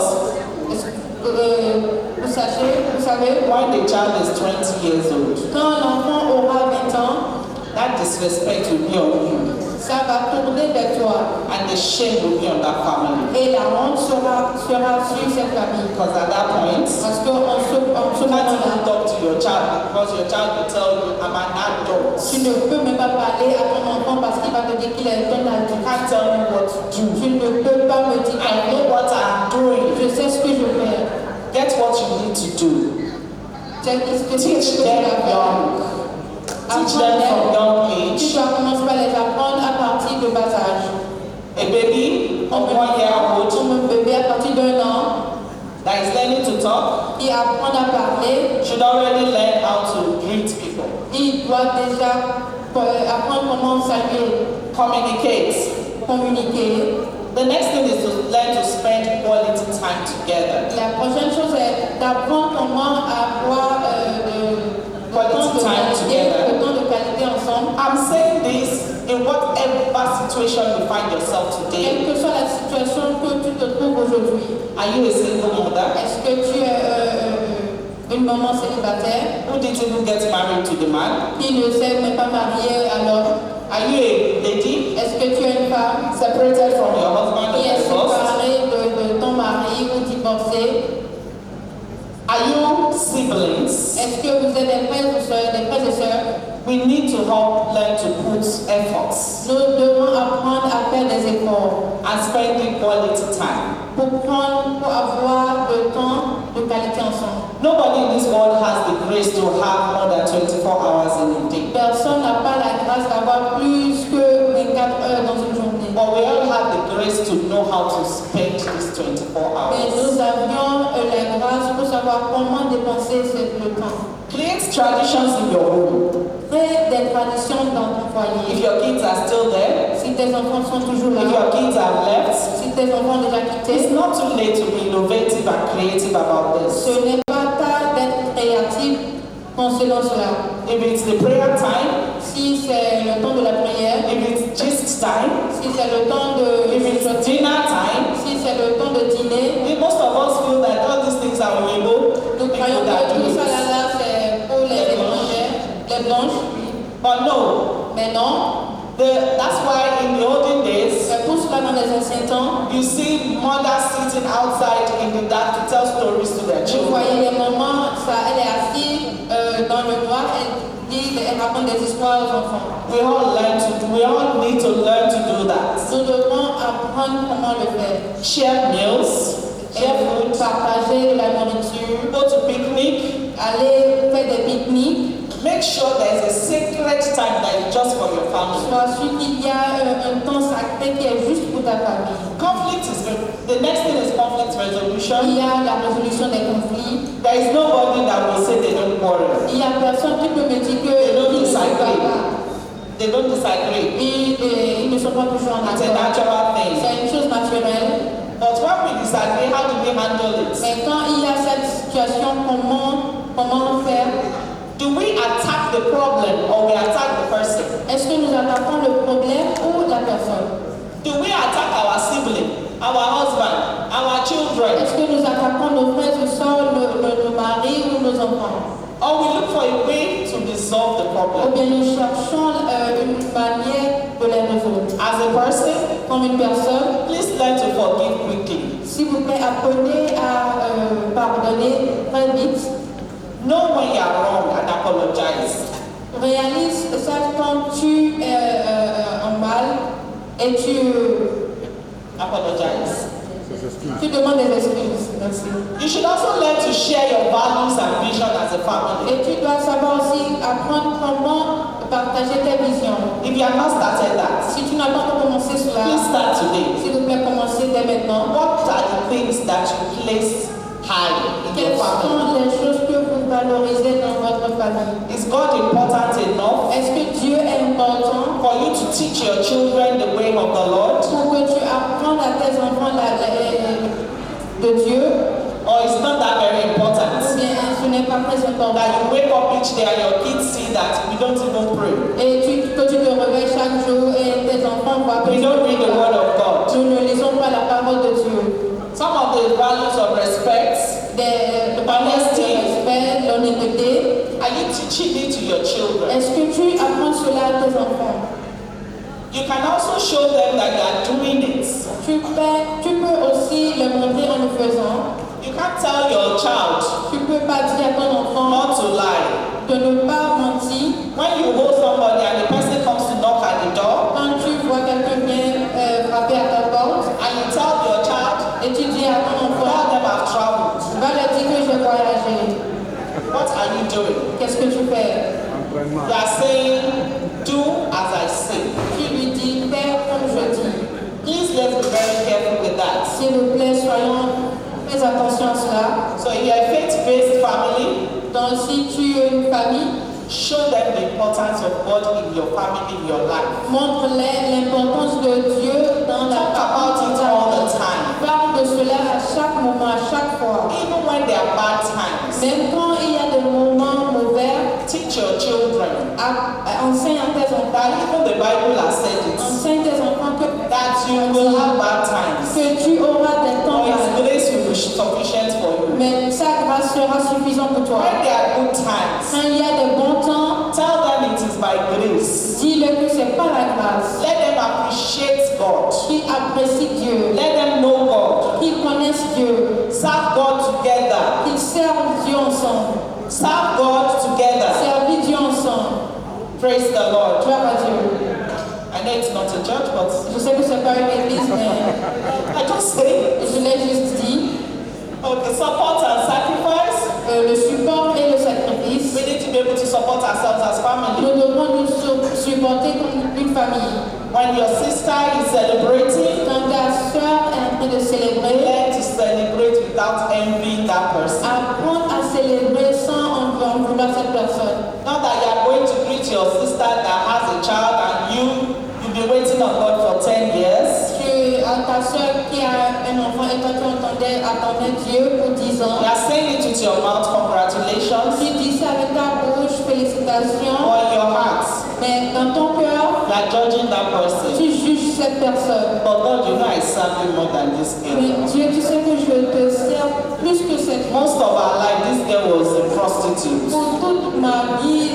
Vous savez, When the child is 20 years old, quand l'enfant aura 20 ans, that disrespect will be on you, ça va tourner vers toi and the shame will be on that family. et la honte sera sur cette famille. Because at that point, Parce qu'en ce you can't even moment-là, talk to your child because your child will tell you, I'm an adult. tu ne peux même pas parler à ton enfant parce qu'il va te dire qu'il est un You adulte. can't tell me what to do. Tu ne peux pas me dire I know what I'm doing. je sais ce que je fais. Get what you need to do. C'est ce que tu Teach dois them faire. young. Teach them from young Tu age. dois commencer par les apprendre à partir de bas âge. A baby of 1 year old Comme un bébé à partir d'1 an that is learning to talk qui apprend à parler, should already learn how to greet people, il doit déjà apprendre comment saluer, communicate. communiquer. The next thing is to learn to spend quality time together. La prochaine chose est d'apprendre comment avoir Quality time together. le temps de qualité ensemble. I'm saying this in whatever situation you find yourself Quelle today. que soit la situation que tu te trouves aujourd'hui, Are you a single mother est-ce que tu es une maman célibataire who didn't even get married to the man? qui ne s'est même pas mariée à l'homme? Are you a lady Est-ce que tu es une femme separated from your husband qui or est divorced? séparée de ton mari ou divorcée? Are you siblings? Est-ce que vous êtes des frères et sœurs? We need to help learn to put efforts Nous devons apprendre à faire des efforts and spending quality time. pour avoir le temps de qualité ensemble. Nobody in this world has the grace to have more than 24 hours in a day. Personne n'a pas la grâce d'avoir plus que 24 heures dans une journée. But we all have the grace to know how to spend these 24 Mais hours. nous avions la grâce pour savoir comment dépenser le temps. Create traditions in your home. Fais des traditions dans ton If foyer. your kids are still there, Si tes enfants sont toujours if là, your kids have left, si tes enfants ont déjà it's quitté, not too late to be innovative and creative about this. ce n'est pas tard d'être créatif sont selon cela. If it's the prayer time, Si c'est le temps de la prière, if it's gist time, si c'est le temps de if it's dinner time, si c'est le temps de dîner, most of us feel that all these things are able. nous croyons que tout ça là c'est pour les étrangers, les blanches. But no, Mais non, that's why in the olden days, pour cela dans les anciens temps, you see mothers sitting outside in the dark to tell stories to their vous children. voyez les mamans, ça, elle est assise dans le noir, elle raconte des histoires aux enfants. We all need to learn to do that. Nous devons apprendre comment le faire. Share meals, share food, Partager de la nourriture, go to picnic. aller faire des pique-niques. Make sure there's a sacred time that is just for your family. Sois sûr qu'il y a un temps sacré qui est juste pour ta famille. The next thing is conflict resolution. Il y a la résolution des conflits. There is nobody that will say they don't quarrel. Il y a personne qui peut me dire que They don't ils ne se disagree. parlent pas. They don't disagree. Ils ne sont pas toujours en It's a accord. natural thing. C'est une chose naturelle. But when we disagree, how do we handle it? Mais quand il y a cette situation, comment faire? Do we attack the problem or we attack the person? Est-ce que nous attaquons le problème ou la personne? Do we attack our sibling, our husband, our children? Est-ce que nous attaquons nos frères et sœurs, nos maris ou nos enfants? Or we look for a way to resolve the Ou problem? bien nous cherchons une manière de les résoudre. As a person, Comme une personne, please learn to forgive quickly. s'il vous plaît, apprenez à pardonner très vite. Know when you are wrong and apologize. Réalise ça quand tu es en mal et tu Apologize. demandes des excuses. Merci. You should also learn to share your values and vision as a family. Et tu dois savoir aussi apprendre comment partager tes visions. If you have not started that, Si tu n'as pas encore commencé cela, please start today. s'il vous plaît, commencez dès maintenant. What are the things that you place high in your Quelles family? sont les choses que vous valorisez dans votre famille? Is God important enough Est-ce que Dieu est important for you to teach your children the way of the Lord? pour que tu apprennes à tes enfants de Dieu? Or is not that very important? Ou bien ce n'est pas très important? That you wake up each day and your kids see that we don't even pray. Et que tu te réveilles chaque jour et tes enfants voient que We don't read the word of God. nous ne lisons pas la parole de Dieu. Some of the values of respect, Le respect, l'honnêteté. are you teaching it to your children? Est-ce que tu apprends cela à tes enfants? You can also show them that you are doing it. Tu peux aussi le montrer en le faisant. You can't tell your child Tu peux pas dire à ton enfant not to lie. de ne pas mentir. When you hold somebody and the person comes to knock at the door, Quand tu vois quelqu'un vient frapper à ta porte and you tell your child, et tu dis à ton all enfant, them have traveled. va leur dire que j'ai voyagé. What are you doing? Qu'est-ce que tu fais? You are saying, do as I say. Tu lui dis, fais comme je dis. Please let's be very careful with that. S'il vous plaît, fais attention à cela. So if you're a faith-based family, Donc si tu es une famille, show them the importance of God in your family, in your life. montre-les l'importance de Dieu dans la Talk about it all the time. Parle de cela à chaque moment, à chaque fois. Even when there are bad times, Même quand il y a des moments mauvais, teach your children enseigne à tes enfants. that even the Bible has said it, Enseigne tes enfants that you will have bad times. que tu auras des temps Or His mal. grace will be sufficient for you. Mais sa grâce sera suffisante pour toi. When there are good times, Quand il y a des bons temps, tell them it is by grace. dis-le que c'est pas la grâce. Let them appreciate God. Qu'ils apprécient Dieu. Let them know God. Qu'ils connaissent Dieu. Serve God together. Qu'ils servent Dieu ensemble. Serve God together. Servir Dieu ensemble. Praise the Lord. Gloire à Dieu. I know it's not a church, but Je sais que c'est pas une église, mais I just say, je l'ai juste dit. okay, support and sacrifice. Le support et le sacrifice. We need to be able to support ourselves as family. Nous devons nous supporter comme une famille. When your sister is celebrating, Quand ta soeur est en train de célébrer, learn to celebrate without envying that person. apprendre à célébrer sans en vouloir cette personne. Not that you are going to greet your sister that has a child and you've been waiting on God for 10 years. À ta soeur qui a un enfant et quand tu attendais Dieu pour 10 ans, You are saying it with your mouth, congratulations, tu dis ça avec ta bouche, félicitations, or in your heart, mais dans ton cœur, you are judging that person. tu juges cette personne. But God, you know I serve you more than this girl. Mais Dieu, tu sais que je te sers plus que cette Most of our life, this girl was a prostitute. Pour toute ma vie,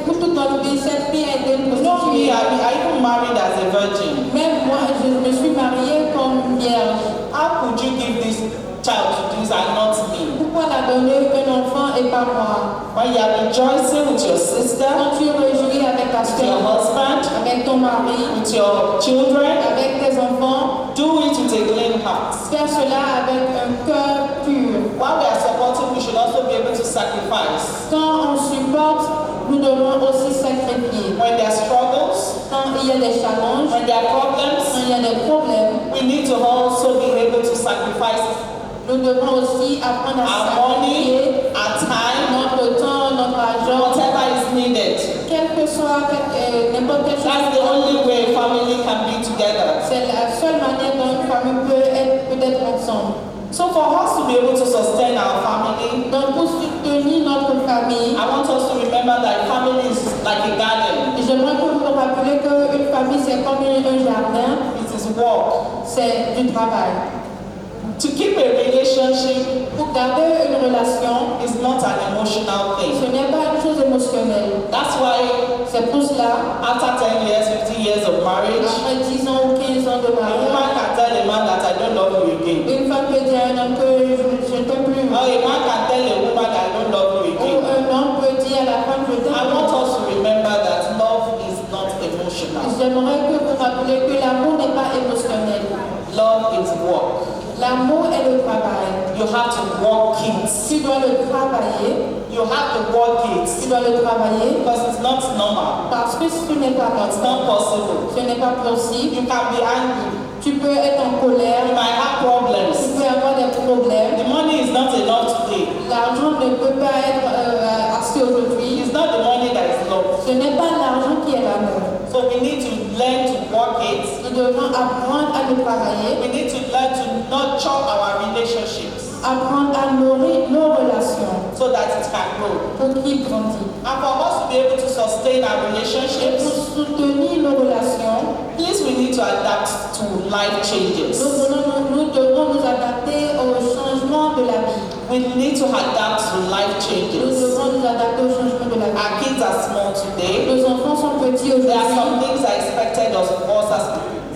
pour toute notre vie, cette fille a été une You know me, prostituée. I even married as a virgin. Même moi, je me suis mariée comme vierge. How could you give this child to this and not me? Pourquoi la donner un enfant et pas moi? When you are rejoicing with your sister, Quand tu réjouis avec ta with your soeur, husband, avec ton mari, with your children, avec tes enfants, do it with a clean heart. faire cela avec un cœur pur. While we are supporting, we should also be able to sacrifice. Quand on supporte, nous devons aussi sacrifier. When there are struggles, Quand il y a des challenges, when there are problems, quand il y a des problèmes, we need to also be able to sacrifice nous devons aussi apprendre à our money, sacrifier our time, notre temps, notre argent, whatever is needed. quel que soit n'importe quelle chose. That's the only way a family can be together. C'est la seule manière dont une famille peut être ensemble. So for us to be able to sustain our family, Donc pour soutenir notre famille, I want us to remember that family is like a garden. j'aimerais que vous vous rappeliez qu'une famille c'est comme un jardin, It is work. c'est du travail. To keep a relationship Pour garder une relation, is not an emotional thing. ce n'est pas une chose émotionnelle. That's why C'est pour cela, after 10 years, 15 years of marriage, après 10 ans ou 15 ans de a mariage, woman can tell a man that I don't love you again. une femme peut dire à un homme que je ne t'aime plus. Or a man can tell a woman that I don't love you Ou again. un homme peut dire à la femme je I t'aime. want us to remember that love is not emotional. J'aimerais que vous rappeliez que l'amour n'est pas émotionnel. Love is work. L'amour est le travail. You have to work it. Tu dois le travailler. You have to work it. Tu dois le travailler Because it's not normal. parce que ce n'est pas It's not possible. Ce n'est pas possible. You can be angry. Tu peux être en colère. You might have Tu problems. peux avoir des problèmes. The money is not enough today. L'argent ne peut pas être assez aujourd'hui. It's not the money that is love. Ce n'est pas l'argent qui est l'amour. So we need to learn to work it. Nous devons apprendre à le travailler, We need to learn to nurture our relationships apprendre à nourrir nos relations so that it can grow. pour qu'ils grandissent. And for us to be able to sustain our Et pour relationships, soutenir nos relations, please we need to adapt to life changes. nous devons nous adapter aux changements de la vie. We need to adapt to life Nous changes. devons nous adapter aux changements de la vie. Our kids are small today. Nos enfants sont petits There are some aujourd'hui. things that are expected of us as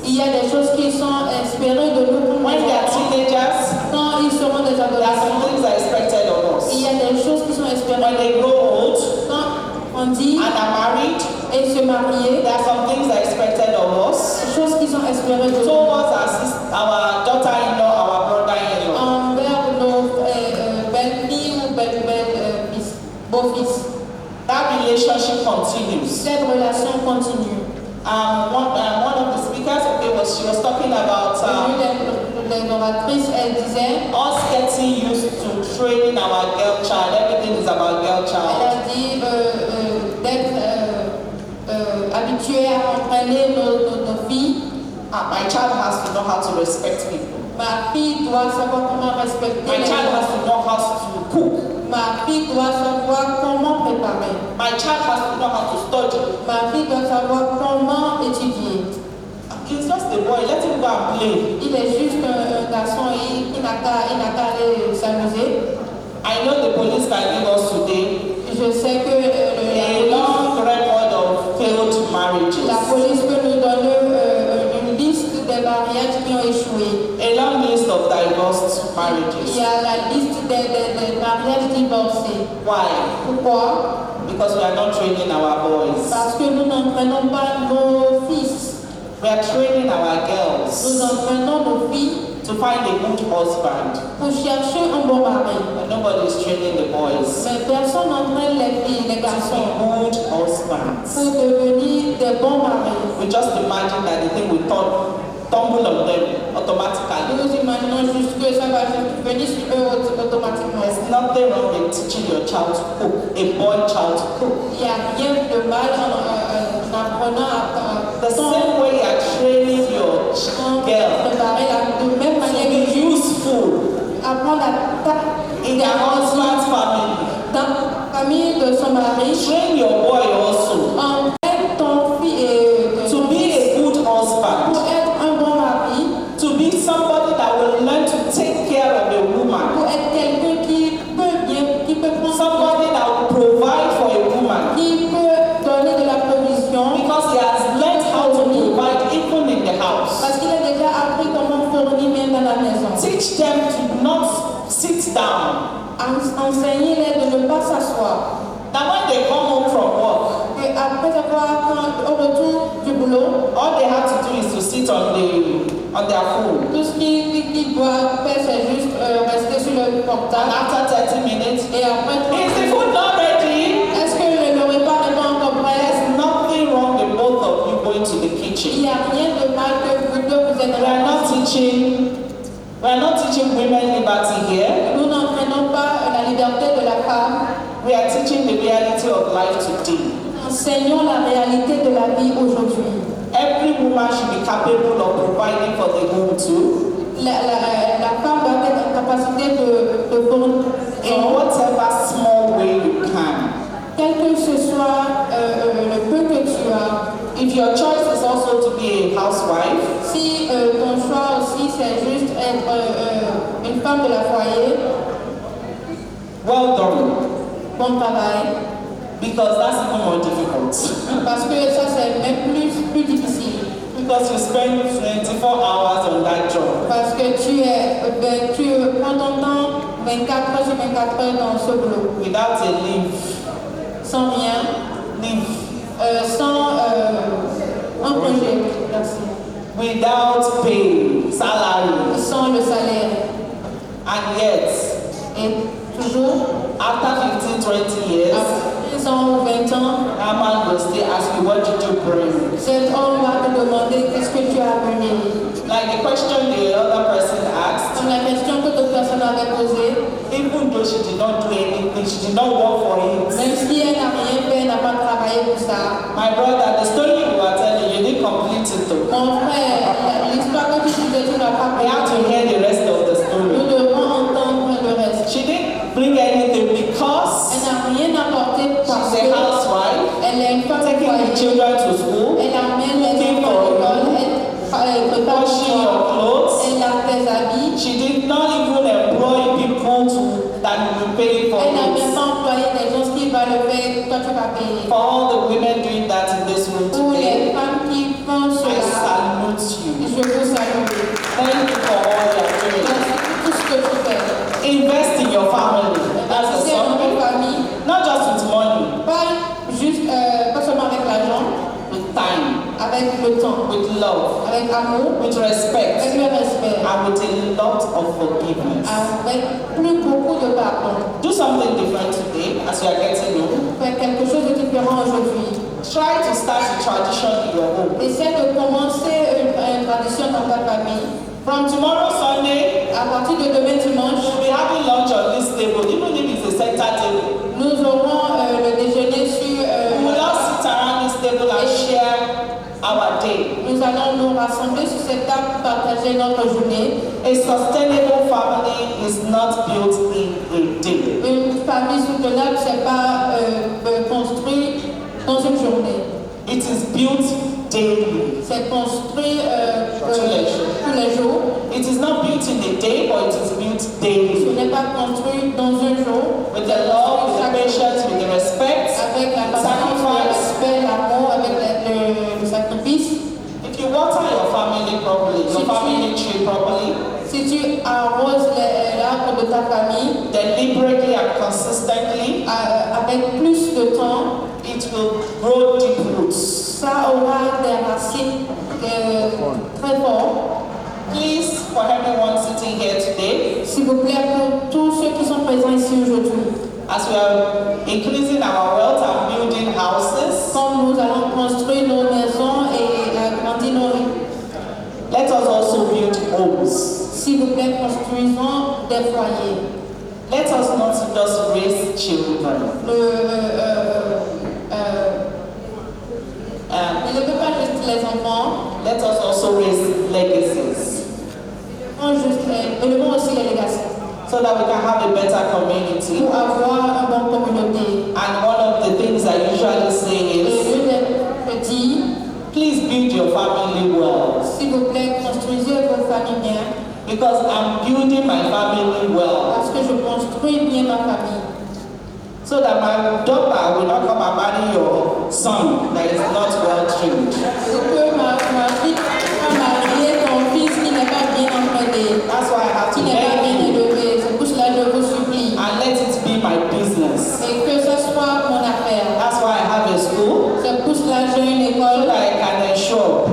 Il y a des choses qui sont espérées de nous pour when they are enfants. teenagers. Quand ils seront des There are some adolescents, things that are expected of il us. y a des choses qui sont When espérées. they grow old Quand on dit and are married, et se marier, there are some things that are expected of us. des choses qui sont espérées de nous Towards our daughter-in-law, our brother-in-law. envers nos belles-filles ou belles-fils, beaux-fils. That relationship continues. Cette relation continue. One of the speakers, she was talking about Les oratrices, elle disait, us getting used to training our girl child. Everything is about girl elle child. a dit d'être habituée à entraîner nos filles. My child has to know how to respect people. Ma fille doit savoir comment respecter My les child has gens. to know how to cook. Ma fille doit savoir comment préparer. My child has to know how to study. Ma fille doit savoir comment étudier. He's just a boy. Let him go and play. Il est juste un garçon et il n'a qu'à aller s'amuser. I know the police can give us today Je sais que a long record of failed marriages. la police peut nous donner une liste des mariages qui ont échoué. A long list of divorced Il marriages. y a la liste des mariages divorcés. Why? Pourquoi? Because we are not training our boys. Parce que nous n'entraînons pas nos fils. We are training our Nous girls entraînons nos filles to find a good husband. pour chercher un bon mari. But nobody is training the boys Mais personne n'entraîne les filles, les to garçons be good husbands. pour devenir des bons maris. We just imagine that the thing will tumble on them automatically. Nous imaginons juste que ça va venir sur eux automatiquement. There's nothing wrong with teaching your child to cook, a boy child to cook. Il n'y a rien de mal en apprenant The same way you are training your girl préparer de même to manière be que useful apprendre à in her husband's family. dans la famille de son mari. Train your boy also Entraîne ton fils to be a good husband, pour être un bon mari, to be somebody that will learn to take care of a woman, pour être quelqu'un qui peut prendre somebody that will provide for a woman, qui peut donner de la provision because he has learned how to provide even in the house. parce qu'il a déjà appris comment fournir même dans la maison. Teach them to not sit down. Enseignez-les de ne pas s'asseoir. That when they come home from work, Et après avoir, au retour du boulot, all they have to do is to sit on their phone. tout ce qu'ils doivent faire, c'est juste rester sur le And portable. after 30 minutes, Et après, is the food not ready? est-ce que le repas n'est pas encore prêt? There's nothing wrong with both of you going to the Il kitchen. n'y a rien de mal que vous deux vous êtes We are not teaching women liberty here. Nous n'entraînons pas la liberté de la femme. We are teaching the reality of life today. Enseignons la réalité de la vie aujourd'hui. Every woman should be capable of providing for the home too, La femme doit être en capacité de fournir in whatever small way you can. quel que ce soit le peu que tu as. If your choice is also to be a housewife, Si ton choix aussi c'est juste être une femme de la foyer, well done, bon travail. because that's even more difficult. Parce que ça c'est même plus difficile. Because you spend 24 hours on that job. Parce que tu prends ton temps 24 heures sur 24 heures dans ce boulot. Without a leave. Sans rien. Sans un projet. Merci. Without pay, salary. Sans le salaire. And yet, Et toujours, after 15, 20 years, après 15 ans ou 20 ans, that man will still ask you, what did you bring? cet homme va te demander qu'est-ce que tu as amené. Like the question the other person asked, Comme la question que d'autres personnes avaient posée, even though she did not do anything, she did not work for it. même si elle n'a rien fait, elle n'a pas travaillé pour ça. My brother, the story you were telling, you didn't complete it though. Mon frère, l'histoire que tu disais, tu n'as pas We have to hear the rest of the story. Nous devons entendre le reste. She didn't bring anything because Elle n'a rien apporté parce she's a housewife, qu'elle est une femme taking the foyer. children to school, Elle amène les cooking enfants for à you, l'école, elle prépare washing your le clothes. elle lave tes habits. She did not even employ people that will pay for Elle n'a même it. pas employé des gens qui vont le faire, toi tu vas payer. For all the women doing that in this room Pour les today, femmes qui font I cela, salute you. je vous salue. Thank you for all you're doing. Merci pour tout ce que tu fais. Invest in your family. That's the C'est dans summary. ta famille, Not just with money, pas seulement avec l'argent, with time, avec le temps, with love, avec amour, with respect, avec le respect, and with a lot of forgiveness. avec plus beaucoup de pardon. Do something different today as you are getting home. Faire quelque chose de différent aujourd'hui. Try to start a tradition in your home. Essaie de commencer une tradition dans ta famille. From tomorrow Sunday, À partir de demain dimanche, we'll be having lunch on this table, even if it's a center table. nous aurons le déjeuner sur. We will all sit around this table and share our day. Nous allons nous rassembler sur cette table pour partager notre journée. A sustainable family is not built in a day. Une famille soutenable, c'est pas construit dans une journée. It is built daily. C'est construit Tous les jours. tous les jours. It is not built in a day, but it is built Ce daily. n'est pas construit dans un jour. With the love, with the patience, with the respect, Avec la patience, le sacrifice. respect, l'amour, avec le sacrifice. If you water your family properly, your family tree properly, Si tu arroses l'arbre de ta famille deliberately and consistently, avec plus de temps, it will grow deep roots. ça aura des racines très fortes. Please, for everyone sitting here today, S'il vous plaît, pour tous ceux qui sont présents ici aujourd'hui, as we are increasing our wealth and building houses, comme nous allons construire nos maisons et agrandir nos rues, let us also build homes. s'il vous plaît, construisons des foyers. Let us not just raise children. Il ne peut pas juste les enfants, Let us also raise legacies. élevons aussi les legacies. so that we can have a better community. pour avoir une bonne communauté. And one of the things I usually say Et is, l'une des petits, please build your family well. s'il vous plaît, construisez votre famille bien, Because I'm building my family well. parce que je construis bien ma famille. So that my daughter will not come and marry your son that is not well trained. Pour que ma fille va marier ton fils qui n'est pas bien entraîné, That's why I have qui to n'est pas beg bien you élevé. C'est pour cela que je vous supplie. and let it be my business. Et que ce soit mon affaire. That's why I have a school C'est pour cela que j'ai une so école that I can ensure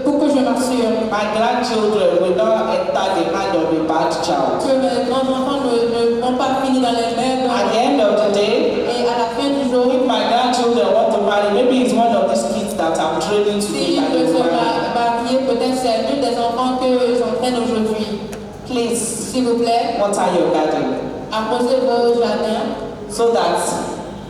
pour que je m'assure my grandchildren will not enter the hand of a bad child. que mes grands-enfants ne vont pas finir dans les mains At the end of the day, et à la fin du jour, if my grandchildren want to marry, maybe it's one of these kids that I'm training today s'ils that veulent will se marry. marier, peut-être c'est l'un des enfants que j'entraîne aujourd'hui. Please S'il vous plaît, water your garden arrosez vos jardins. so that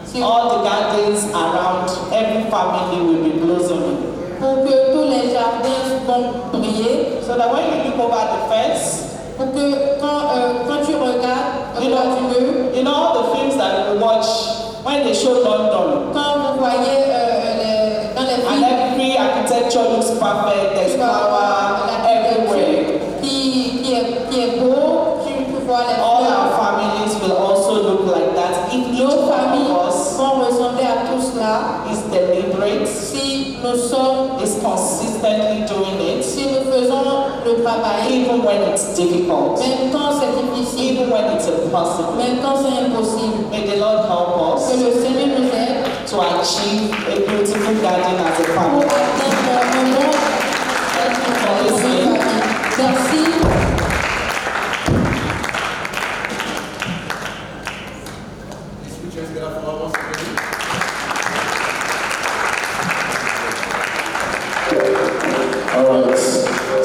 Si- all the gardens around every family will be blossoming. Pour que tous les jardins vont briller. So that when you look over the fence, Pour que quand tu regardes au droit du mur, you know all the films that we watch when they show London, quand vous voyez dans les and films, every architecture looks perfect, there's flower everywhere. qui est beau, tu peux voir les All fleurs. our families will also look like that if each Nos one familles of us vont ressembler à tout cela is deliberate, si nous sommes, is consistently doing it, si nous faisons le travail, even when it's difficult, même quand c'est difficile, even when it's impossible. même quand c'est impossible. May the Lord help Que us le Seigneur nous aide to achieve a beautiful garden as a pour family. atteindre un bon famille. Merci. Alright.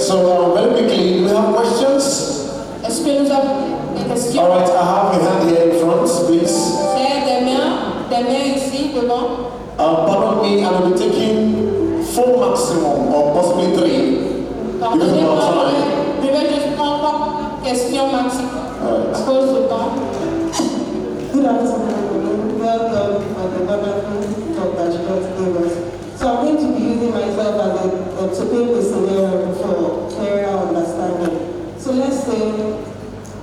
So very quickly, do we have questions? Est-ce que nous avons des questions? Alright, I have a hand here in front, please. C'est des mains ici devant. Pardon me, I will be taking 4 maximum or possibly 3. Pardonnez-moi, je vais juste prendre 3 questions maximum à cause du temps. Good afternoon. Welcome for the wonderful talk that you just gave us. So I'm going to be using myself as to paint the scenario for clearer understanding. So let's say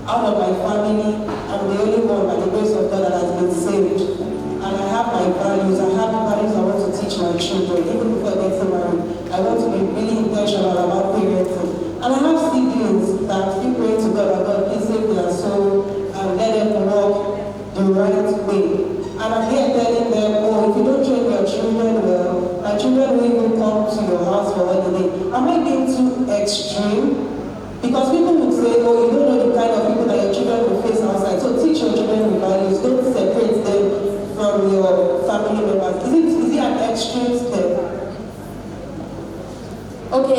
out of my family, I'm the only one by the grace of God that has been saved. And I have my values. I have values I want to teach my children. Even before getting married, I want to be really intentional about parenting. And I have siblings that keep praying to God, God, please save their soul and let them walk the right way. And I'm here telling them, oh, if you don't train your children well, my children will even come to your house for holiday. Am I being too extreme? Because people would say, oh, you don't know the kind of people that your children will face outside. So teach your children with values. Don't separate them from your family members. Is it an extreme step? Ok,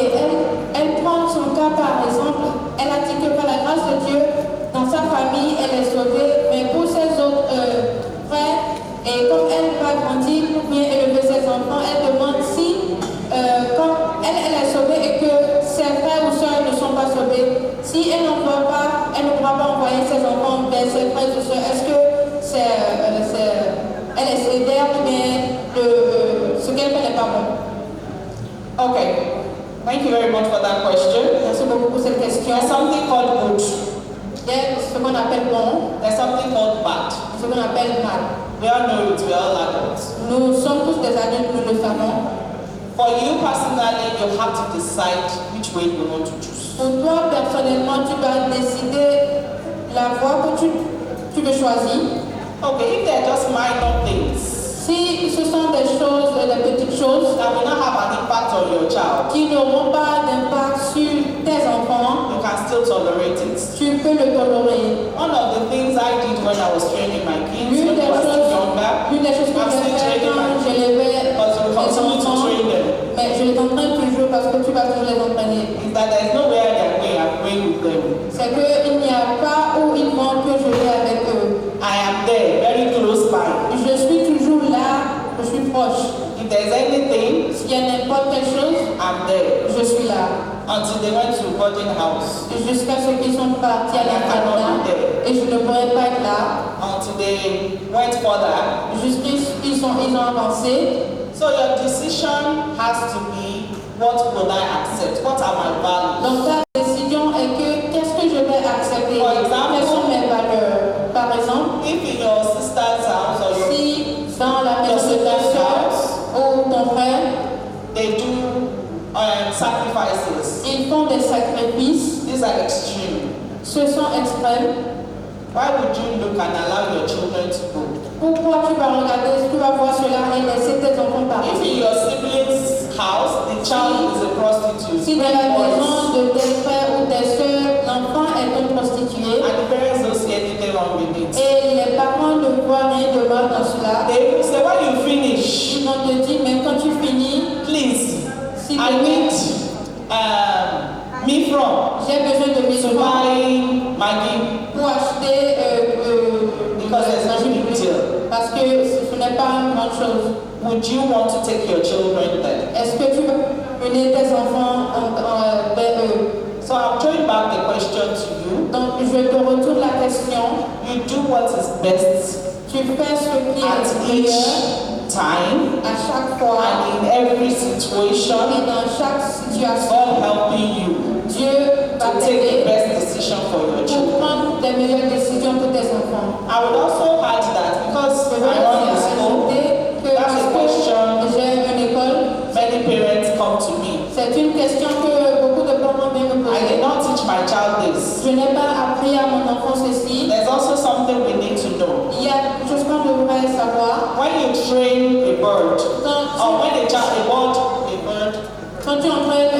elle prend son cas par exemple, elle a dit que par la grâce de Dieu, dans sa famille, elle est sauvée, mais pour ses autres frères, et comme elle va grandir pour bien élever ses enfants, elle demande si, comme elle est sauvée et que ses frères ou sœurs ne sont pas sauvés, si elle ne pourra pas envoyer ses enfants vers ses frères ou sœurs, est-ce que elle est sévère ou bien ce qu'elle fait n'est pas bon? Okay. Thank you very much for that question. Merci beaucoup pour cette question. There's something called good. Il y a ce qu'on appelle bon, There's something called bad. ce qu'on appelle mal. We all know it. We all adults. Nous sommes tous des adultes, nous le savons. For you personally, you have to decide which way you want to choose. Pour toi, personnellement, tu dois décider la voie que tu veux choisir. Okay, if they're just minor things Si ce sont des choses, des petites choses that will not have an impact on your child, qui n'auront pas d'impact sur tes enfants, you can still tolerate it. tu peux le tolérer. One of the things I did when I was training my kids L'une when des they were still choses younger, que j'ai fait quand je l'élevais because you les continue to enfants, train them, mais je les entraîne toujours parce que tu vas toujours les entraîner. is that there's no way I can play and play with them. C'est qu'il n'y a pas où ils vont que je vais avec eux. I am there, very close by. Je suis toujours là, je suis proche. If there's anything, S'il y a n'importe quelle chose, I'm there. je suis là. until they went to boarding house, jusqu'à ce qu'ils sont partis à l'internat et je ne pourrais pas être là, until they went further. jusqu'ils ont avancé. So your decision has to be, what will I accept? What are my values? Donc ta décision est que qu'est-ce que je vais accepter? For example, quelles sont mes valeurs? Par exemple, if in your sister's house or your, si dans la maison de ta soeur ou ton frère, they do sacrifices, ils font des sacrifices, these are extreme. ce sont extrêmes. Why would you look and allow your children to go? Pourquoi tu vas regarder, tu vas voir cela et laisser tes enfants If partir? in your siblings' house, the child is a prostitute, Si dans la maison de tes frères ou tes soeurs, l'enfant est un prostitué and the parents don't see anything wrong with it, et les parents ne voient rien de mal dans cela, they will say, when you finish, ils vont te dire, mais quand tu finis, please, s'il te I plaît, need me from j'ai besoin de mes to enfants buy Maggie pour acheter because there's no big deal. parce que ce n'est pas une grande chose. Would you want to take your children there? Est-ce que tu veux mener tes enfants vers eux? So I'm throwing back the question to you. Donc je te retourne la question. You do what is best Tu fais ce qui at est each meilleur time à chaque fois and in every et situation, dans chaque situation. God helping you Dieu va to take the t'aider best decision for your pour children. prendre des meilleures décisions pour tes enfants. I would also add that because Je I veux run a aussi school, ajouter que that's a question parce que j'ai une école, many parents come to me. c'est une question que beaucoup de parents viennent me I did poser. not teach my child this. Je n'ai pas appris à mon enfant ceci. There's also something we need to know. Il y a quelque chose qu'on devrait savoir. When you train a bird, or when a bird Quand tu entraînes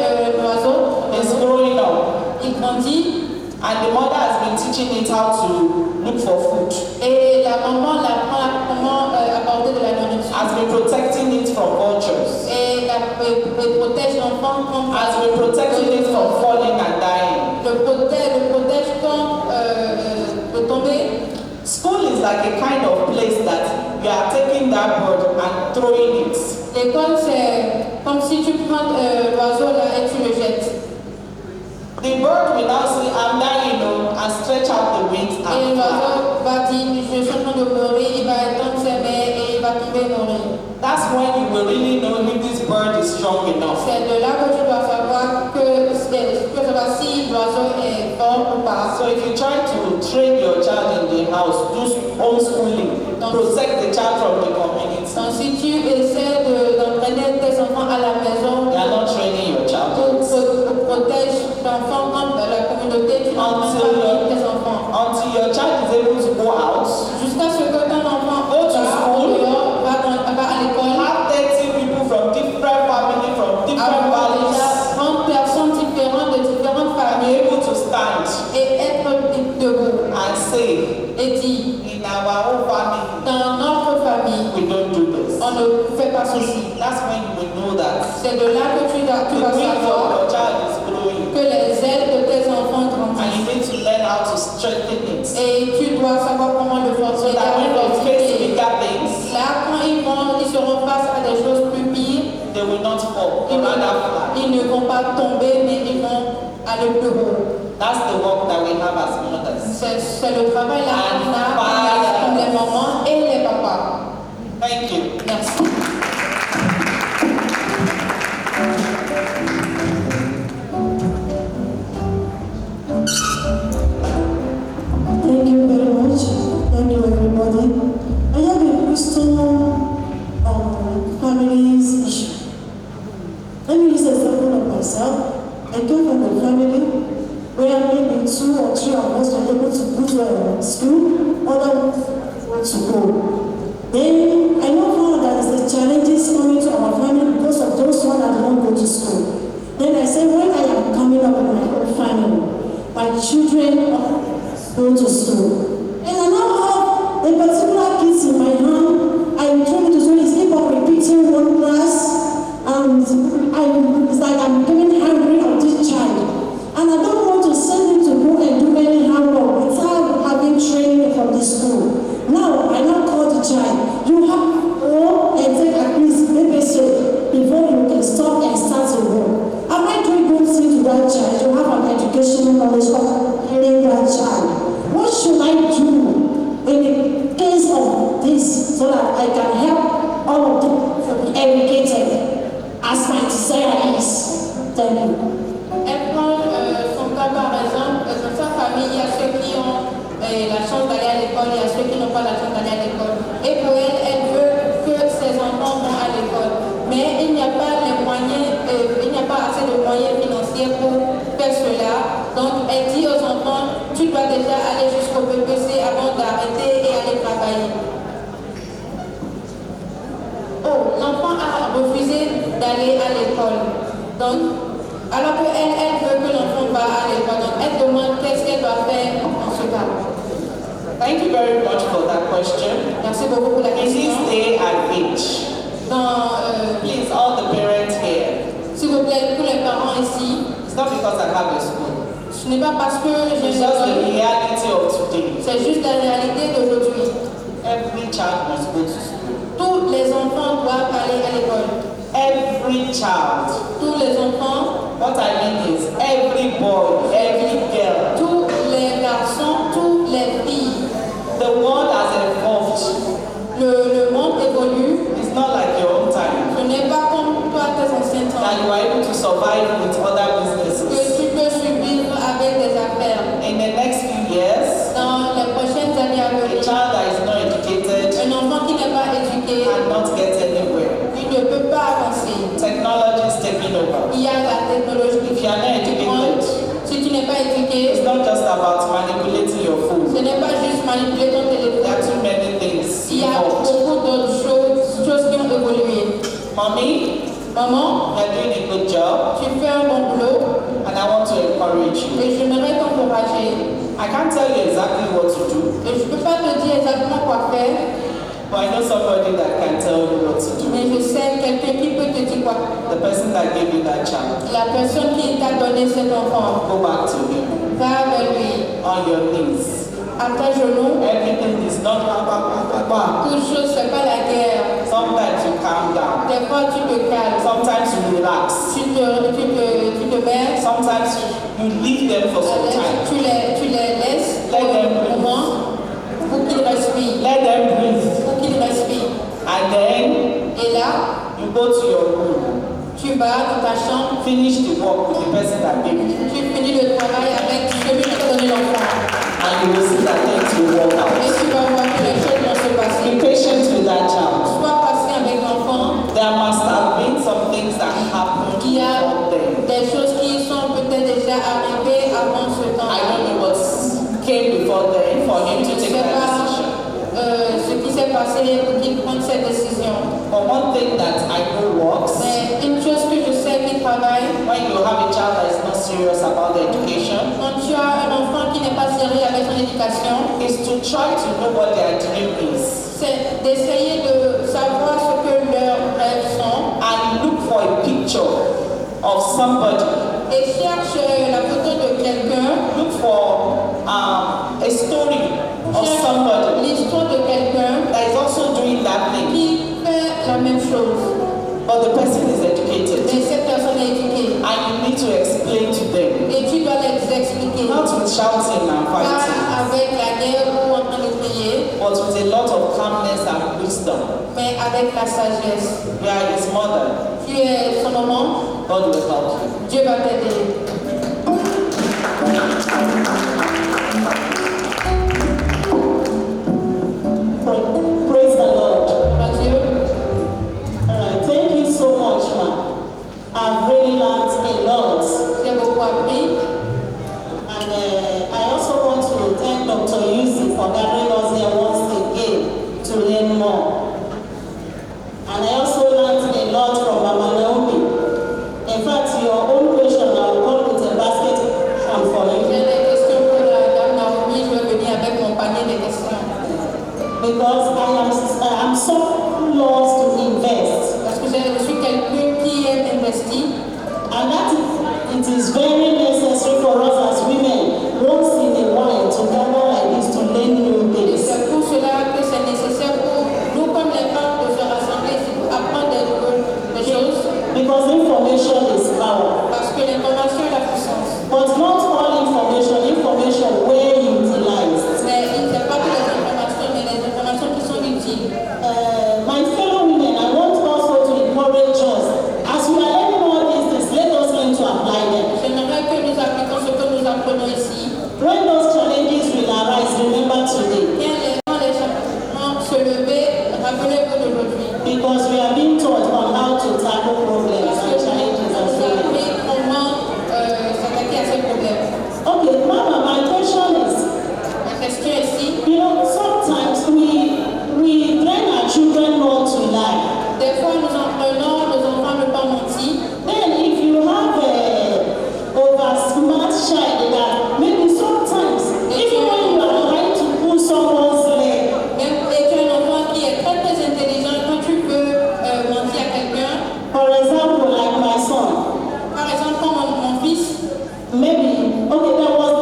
l'oiseau, is growing up, il grandit and the mother has been teaching it how to look for food, et la maman l'apprend à comment apporter de la nourriture. has been protecting it from vultures, Et elle protège l'enfant contre has been protecting it from falling and dying. le protège contre de tomber. School is like a kind of place that you are taking that bird and throwing it. L'école, c'est comme si tu prends l'oiseau là et tu le jettes. The bird will now say, I'm dying, and stretch out the wings Et and fly. l'oiseau va dire, je suis en train de mourir, il va étendre ses mains et il va tomber mourir. That's when you will really know if this bird is strong enough. C'est de là que tu dois savoir que savoir si l'oiseau est fort ou pas. So if you try to train your child in the house, do homeschooling, protect the child from the community, Donc si tu essaies d'entraîner tes enfants à la maison you are not training your child. pour protéger l'enfant contre la communauté, tu n'entraînes pas tes enfants. Until your child is able to go out, Jusqu'à ce que ton enfant Go to school. va à l'école, have 30 people from different families, from different avoir values, déjà 30 personnes différentes de différentes be familles able to stand et être debout and say, et dire, in our own family, dans notre famille, we don't do this. on ne fait pas ceci. That's when you will know that C'est de là que tu the vas wings of savoir your child is growing, que les ailes de tes enfants and grandissent. you need to learn how to strengthen it. Et tu dois savoir comment le So fortifier. that when they face bigger things, Là, quand ils seront face à des choses plus pires, they will not fall, ils or rather fly. ne vont pas tomber, mais ils vont aller plus haut. That's the work that we have as mothers. C'est le travail là qu'on a comme les mamans et les papas. Thank you. Merci. Thank you very much. Thank you, everybody. I have a question on families issue. Let me use an example of myself. I come from a family where maybe 2 or 3 of us were able to go to school, others want to go. Then I know how that is the challenges coming to our family because of those ones that don't go to school. Then I said, when I am coming up with my own family, my children go to school. And I now have a particular kids in my hand. I told to do is keep on repeating one class, and it's like I'm getting hungry of this child. And I don't want to send him to go and do any homework without having training from the school. Now I now call the child. You have to go and take at least maybe before you can stop and start to work. Am I doing good thing to that child? la chance d'aller à l'école et à ceux qui n'ont pas la chance d'aller à l'école. Et pour elle, elle veut que ses enfants vont à l'école. Mais il n'y a pas les moyens, il n'y a pas assez de moyens financiers pour faire cela. Donc elle dit aux enfants, tu dois déjà aller jusqu'au BPC avant d'arrêter et aller travailler. Oh, l'enfant a refusé d'aller à l'école. Donc, alors qu'elle veut que l'enfant va à l'école, donc elle demande qu'est-ce qu'elle doit faire en ce cas. Thank you very much for that question. Merci beaucoup pour la In question. this day and age, please, all the parents here, S'il vous plaît, tous les parents ici, it's not because I have a school. ce n'est pas parce que j'ai It's une just the école, reality of today. c'est juste la réalité d'aujourd'hui. Every child must go to school. Tous les enfants doivent aller à l'école. Every child. Tous les enfants, What I mean is every boy, every girl. tous les garçons, toutes les filles. The world has evolved. Le monde évolue. It's not like your own time. Ce n'est pas comme toi, tes anciens temps, That you are able to survive with other que businesses. tu peux survivre avec des affaires. In the next few years, Dans les prochaines années à a venir, child that is not educated un enfant qui n'est pas éduqué, cannot get anywhere. il ne peut pas avancer. Technology is taking over. Il y a la technologie If you are not qui prend. educated, Si tu n'es pas éduqué, it's not just about manipulating your phone. ce n'est pas juste manipuler ton There téléphone. are too many things Il y a involved. beaucoup d'autres choses qui ont évolué. Mommy, Maman, you're doing a good job, tu fais un bon boulot and I want to encourage you. et j'aimerais t'encourager. I can't tell you exactly what to do, Et je ne peux pas te dire exactement quoi faire, but I know somebody that can tell you what to do. mais je sais quelqu'un qui peut te dire quoi. The person that gave you that child. La personne qui t'a donné cet enfant, Go back to him va vers lui, on your knees. à tes genoux. Everything is not Toute chose, c'est pas la guerre. Sometimes you calm down. Des fois, tu te calmes. Sometimes you relax. Tu te mets. Sometimes you leave them for some time. Tu les laisses Let pour them un breathe. moment pour qu'ils respirent. Let them breathe. Pour qu'ils respirent. And then Et là, you go to your room. tu vas dans ta chambre, Finish the work with the person that gave you. tu finis le travail avec celui qui t'a donné l'enfant. And you will see that things will work Et out. tu vas voir que les choses vont se Be passer. patient with that child. Sois patient avec l'enfant. There must have been some things that happened Il y a before then. des choses qui sont peut-être déjà arrivées avant ce temps. I don't know what came before then for him to Je ne take sais that pas decision. ce qui s'est passé pour qu'il prenne cette décision. But one thing that I know works, Mais une chose que je sais qui travaille, when you have a child that is not serious about the education, quand tu as un enfant qui n'est pas sérieux avec son éducation, is to try to know what their dream is c'est d'essayer de savoir ce que leurs rêves sont and look for a picture of somebody. et cherche la photo de quelqu'un, Look for a story of cherche somebody l'histoire de quelqu'un that is also doing that thing, qui fait la même chose. but the person is educated. Mais cette personne est éduquée And you need to explain to them, et tu dois les expliquer. not with shouting and Pas fighting, avec la guerre ou en train de crier, but with a lot of calmness and wisdom. mais avec la sagesse. You are his mother. Tu es son maman, God will help you. Dieu va t'aider. Praise the Lord. Dieu. Thank you so much, ma. I've really learned a lot. J'ai beaucoup appris. And I also want to thank Dr. Yusi for gathering us here once again to learn more. And I also learned a lot from Mama Naomi. In fact, your own question, I will come with a basket for J'ai you. des questions pour la dame Naomi. Je vais venir avec mon panier de questions. Because I am so lost to invest. Parce que je suis quelqu'un qui aime investir. And that it is very necessary for us as women, once in a while, to gather like this to learn new Et things. c'est pour cela que c'est nécessaire pour nous, comme les femmes, de se rassembler ici pour apprendre des choses. Because information is power. Parce que l'information est la puissance. But not all information well utilized. Mais il n'y a pas que les informations, mais les informations qui sont utiles. My fellow women, I want also to encourage us. As we are learning all these things, let us learn to apply them. J'aimerais que nous appliquions ce que nous apprenons ici. When those challenges will arise, remember today? Quand les gens se lever, rappelez-vous d'aujourd'hui. Because we are being taught on how to tackle problems Parce and que challenges vous as well. apprenez comment s'attaquer à ces problèmes. Okay, Mama, my question is, La question ici, you know, sometimes we train our children not to lie. des fois nous apprenons nos enfants ne pas mentir. Then if you have a over smart child that maybe sometimes, even when you are trying to pull someone's leg, Même et tu as un enfant qui est très intelligent, quand tu veux mentir à quelqu'un, for example, like my son, par exemple, quand mon fils, maybe, okay, there was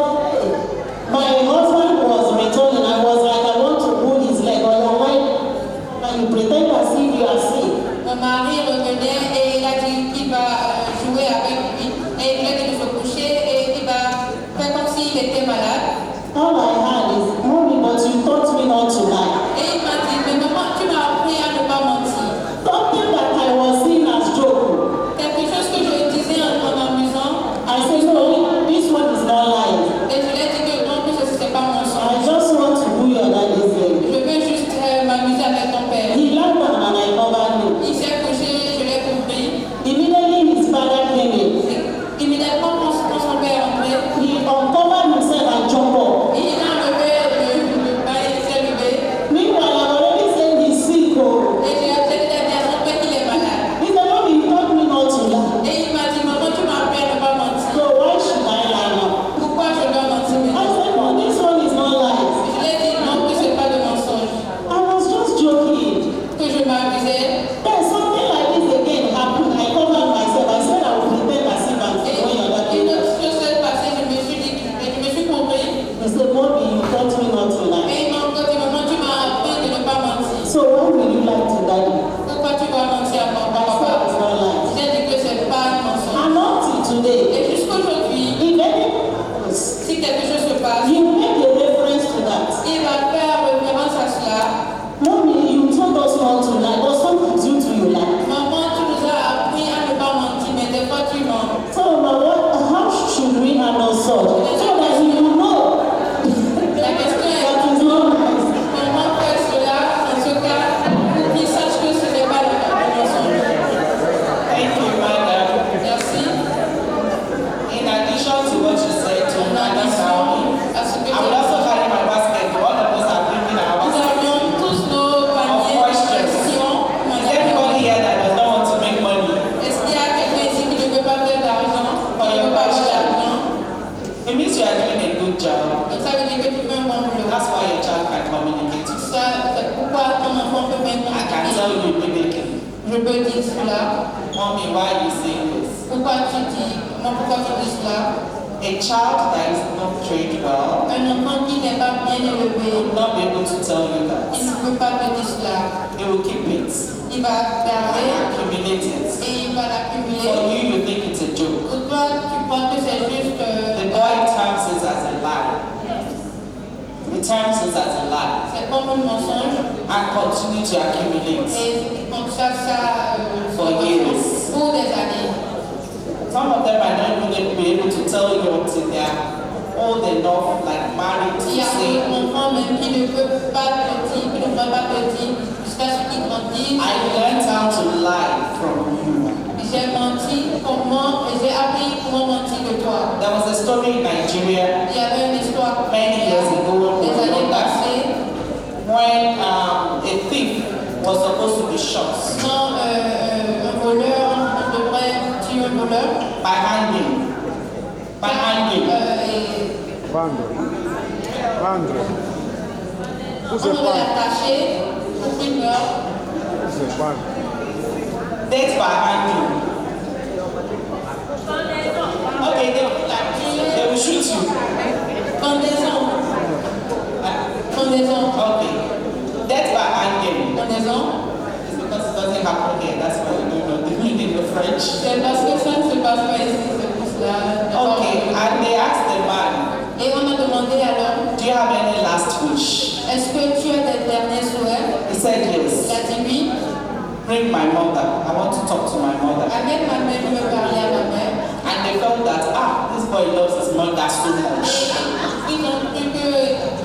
my husband was returning. I was like, I want to pull his leg, or you're like, and you pretend as if you are sick. mon mari revenait et il a dit qu'il va jouer avec lui. Et il a dit de se coucher et il va faire comme s'il était malade. All I had is, Mommy, but you taught me not to lie. Et il m'a dit, mais maman, tu m'as appris à ne pas mentir. Something that I was seeing as joke. Quelque chose que je disais en m'amusant. I said, no, this one is not lying. Et je lui ai dit que non, que ce n'était pas mon I mensonge. just want to do your daddy's leg. Je veux juste m'amuser avec ton père. He lied down and I covered him. Il s'est couché, je l'ai compris. Immediately his father came in. Immédiatement, quand son père est entré, He uncovered himself and jumped up. il a levé le bas et il s'est levé. Meanwhile, I've already said he's sick. Oh. Et j'ai déjà dit à son père qu'il est malade. He said, Mommy, you taught me not to lie. Et il m'a dit, maman, tu m'as appris à ne pas mentir. So why should I lie now? Pourquoi je dois mentir I maintenant? said, no, this one is not lies. Je lui ai dit non, que ce n'est pas de mensonge. I was just joking. Que je m'amusais. Then something like this again happened. I covered myself. I said I would pretend as if I'm Et doing your daddy. une autre chose s'est passée, je me suis dit, je me suis compris. He said, Mommy, you taught me not to lie. Et il m'a encore dit, maman, tu m'as appris de ne pas mentir. So why will you lie to daddy? Pourquoi tu dois mentir à I papa? said it's not lies. J'ai dit que ce n'est pas un mensonge. And until today, Et jusqu'aujourd'hui, if anything happens, si quelque chose se passe, you make a reference to that. il va faire référence à cela. Mommy, you told us not to lie, but sometimes you too you lie. Maman, tu nous as appris à ne pas mentir, mais des fois tu mens. So now how should we handle such? So that you will know La question est, that is not lies. comment faire cela dans ce cas, qu'il sache que ce n'est pas le mensonge. Thank you, madam. Merci. In addition to what you said to En Madam Saomi, addition à ce que I will also carry my basket. All of us are bringing our nous basket. avions tous nos paniers de questions. Is there anybody here that does not want to make money? Est-ce qu'il y a quelqu'un ici qui ne veut pas faire d'argent, qui ne veut pas avoir d'argent? It means you are doing a good job. Donc ça veut dire que tu fais un bon boulot. That's why your child can communicate with you. Ça, c'est pourquoi ton enfant peut même I can tell you immediately. Je peux dire cela. Mommy, why are you saying this? Pourquoi tu dis cela? A child that is not trained well Un enfant qui n'est pas bien élevé, will not be able to tell you il that. ne peut pas te dire cela. He will keep it Il va garder and accumulate it. et il va For l'accumuler. you, you think it's a joke. Pour toi, tu penses que c'est juste The boy terms it as a lie. He terms it as a lie c'est comme un mensonge and continue to accumulate. et comme ça For years. pour des années. Some of them are not even be able to tell you until they are old enough, like married, to Il y a say, un enfant même qui ne peut pas te dire, qui ne peut pas te dire jusqu'à ce qu'il grandisse. I learned how to lie from you. J'ai menti comment, et j'ai appris comment mentir de toi. There was a story in Nigeria Il y avait une histoire many years ago, des années passées when a thief was supposed to be shot quand un voleur, on devrait tuer un voleur. by hanging. By hanging. Quando? Quando? On devrait l'attacher pour qu'il meure. Cos'è quando? Death by hanging. Okay, they will shoot you. Pendaison. Pendaison. Okay. Death by hanging. Pendaison. It's because it doesn't happen here. That's why we don't know the meaning in French. C'est parce que ça ne se passe pas ici, c'est pour cela. Okay, and they asked the man, Et on a demandé à l'homme, do you have any last wish? est-ce que tu as des derniers souhaits? He said Il yes. a dit oui. Bring my mother. I want to talk to my mother. Avec ma mère, je veux parler à ma mère. And they felt that, this boy loves his mother so much. Ils ont cru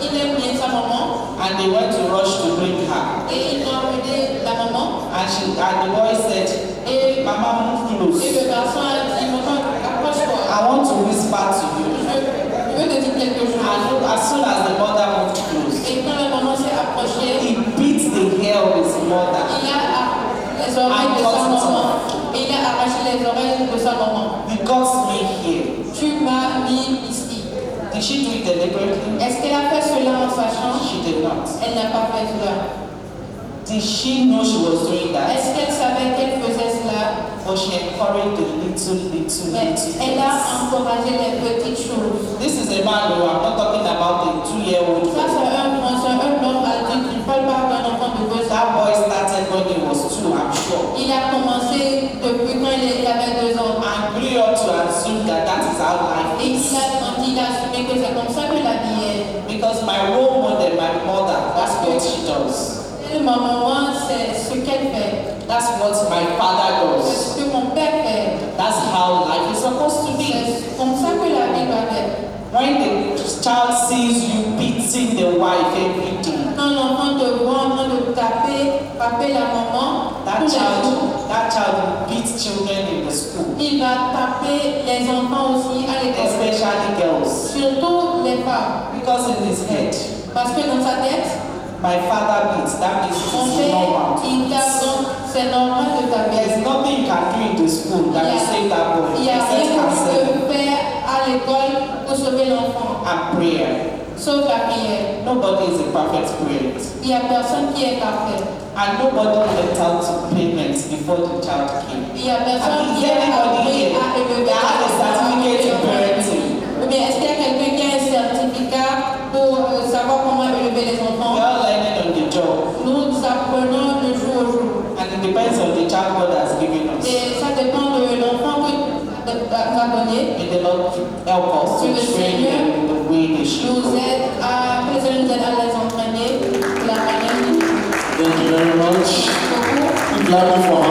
qu'il aime bien sa maman. And they went to rush to bring her. Et ils ont amené la maman. And the boy said, Et Mama, move le close. garçon a dit, maman, approche-toi. I want to whisper to you. Je veux te dire quelque chose. And as soon as the mother moved close, Et quand la maman s'est approchée, he beat the hair of his mother. il a les oreilles de sa maman. Et il a arraché les oreilles de sa maman. You got me here. Tu m'as mis ici. Did she do it deliberately? Est-ce qu'elle a fait cela en sachant? She did not. Elle n'a pas fait cela. Did she know she was doing that? Est-ce qu'elle savait qu'elle faisait cela? Or she encouraged the little Mais elle a things? encouragé les petites choses. This is a man who I'm not talking about a 2-year-old Ça, boy. c'est un homme adulte. Je ne parle pas d'un enfant de 2 ans. That boy started when he was 2, I'm sure. Il a commencé depuis quand il avait 2 ans. And grew up to assume that that is how life Et il is. a grandi, il a assumé que c'est comme ça que la vie est. Because my role model, my mother, that's what she does. Et ma maman, c'est ce qu'elle fait. That's what my father C'est does. ce que mon père fait. That's how life is supposed to be. C'est comme ça que la vie doit être. When the child sees you beating the wife every day, Quand l'enfant te voit en train de taper la maman, that tous les jours, child will beat children in the school, il va taper les enfants aussi à l'école. especially girls. Surtout les femmes. Because in his head, Parce que dans sa tête, my father beats, that means mon it's père, normal. il tape, donc c'est normal de taper. There's nothing you can do in the school that will save that boy, Il y a except rien que tu counseling peux faire à l'école pour sauver l'enfant. and prayer. Sauf la prière. Nobody is a perfect parent. Il n'y a personne qui est parfait. And nobody went out to payments before the child came. Il n'y a personne And qui is there a anybody appris here à élever that has a certificate in parenting? Ou bien est-ce qu'il y a quelqu'un qui a un certificat pour savoir comment élever les We enfants? are learning on the job, Nous apprenons le jour au jour. and it depends on the child God has given us. Et ça dépend de l'enfant que m'a donné. May the Lord help us to train them in the way they should Nous go. aide à, que nous aide à les entraîner de la manière dont Thank you very much. beaucoup. Keep clapping for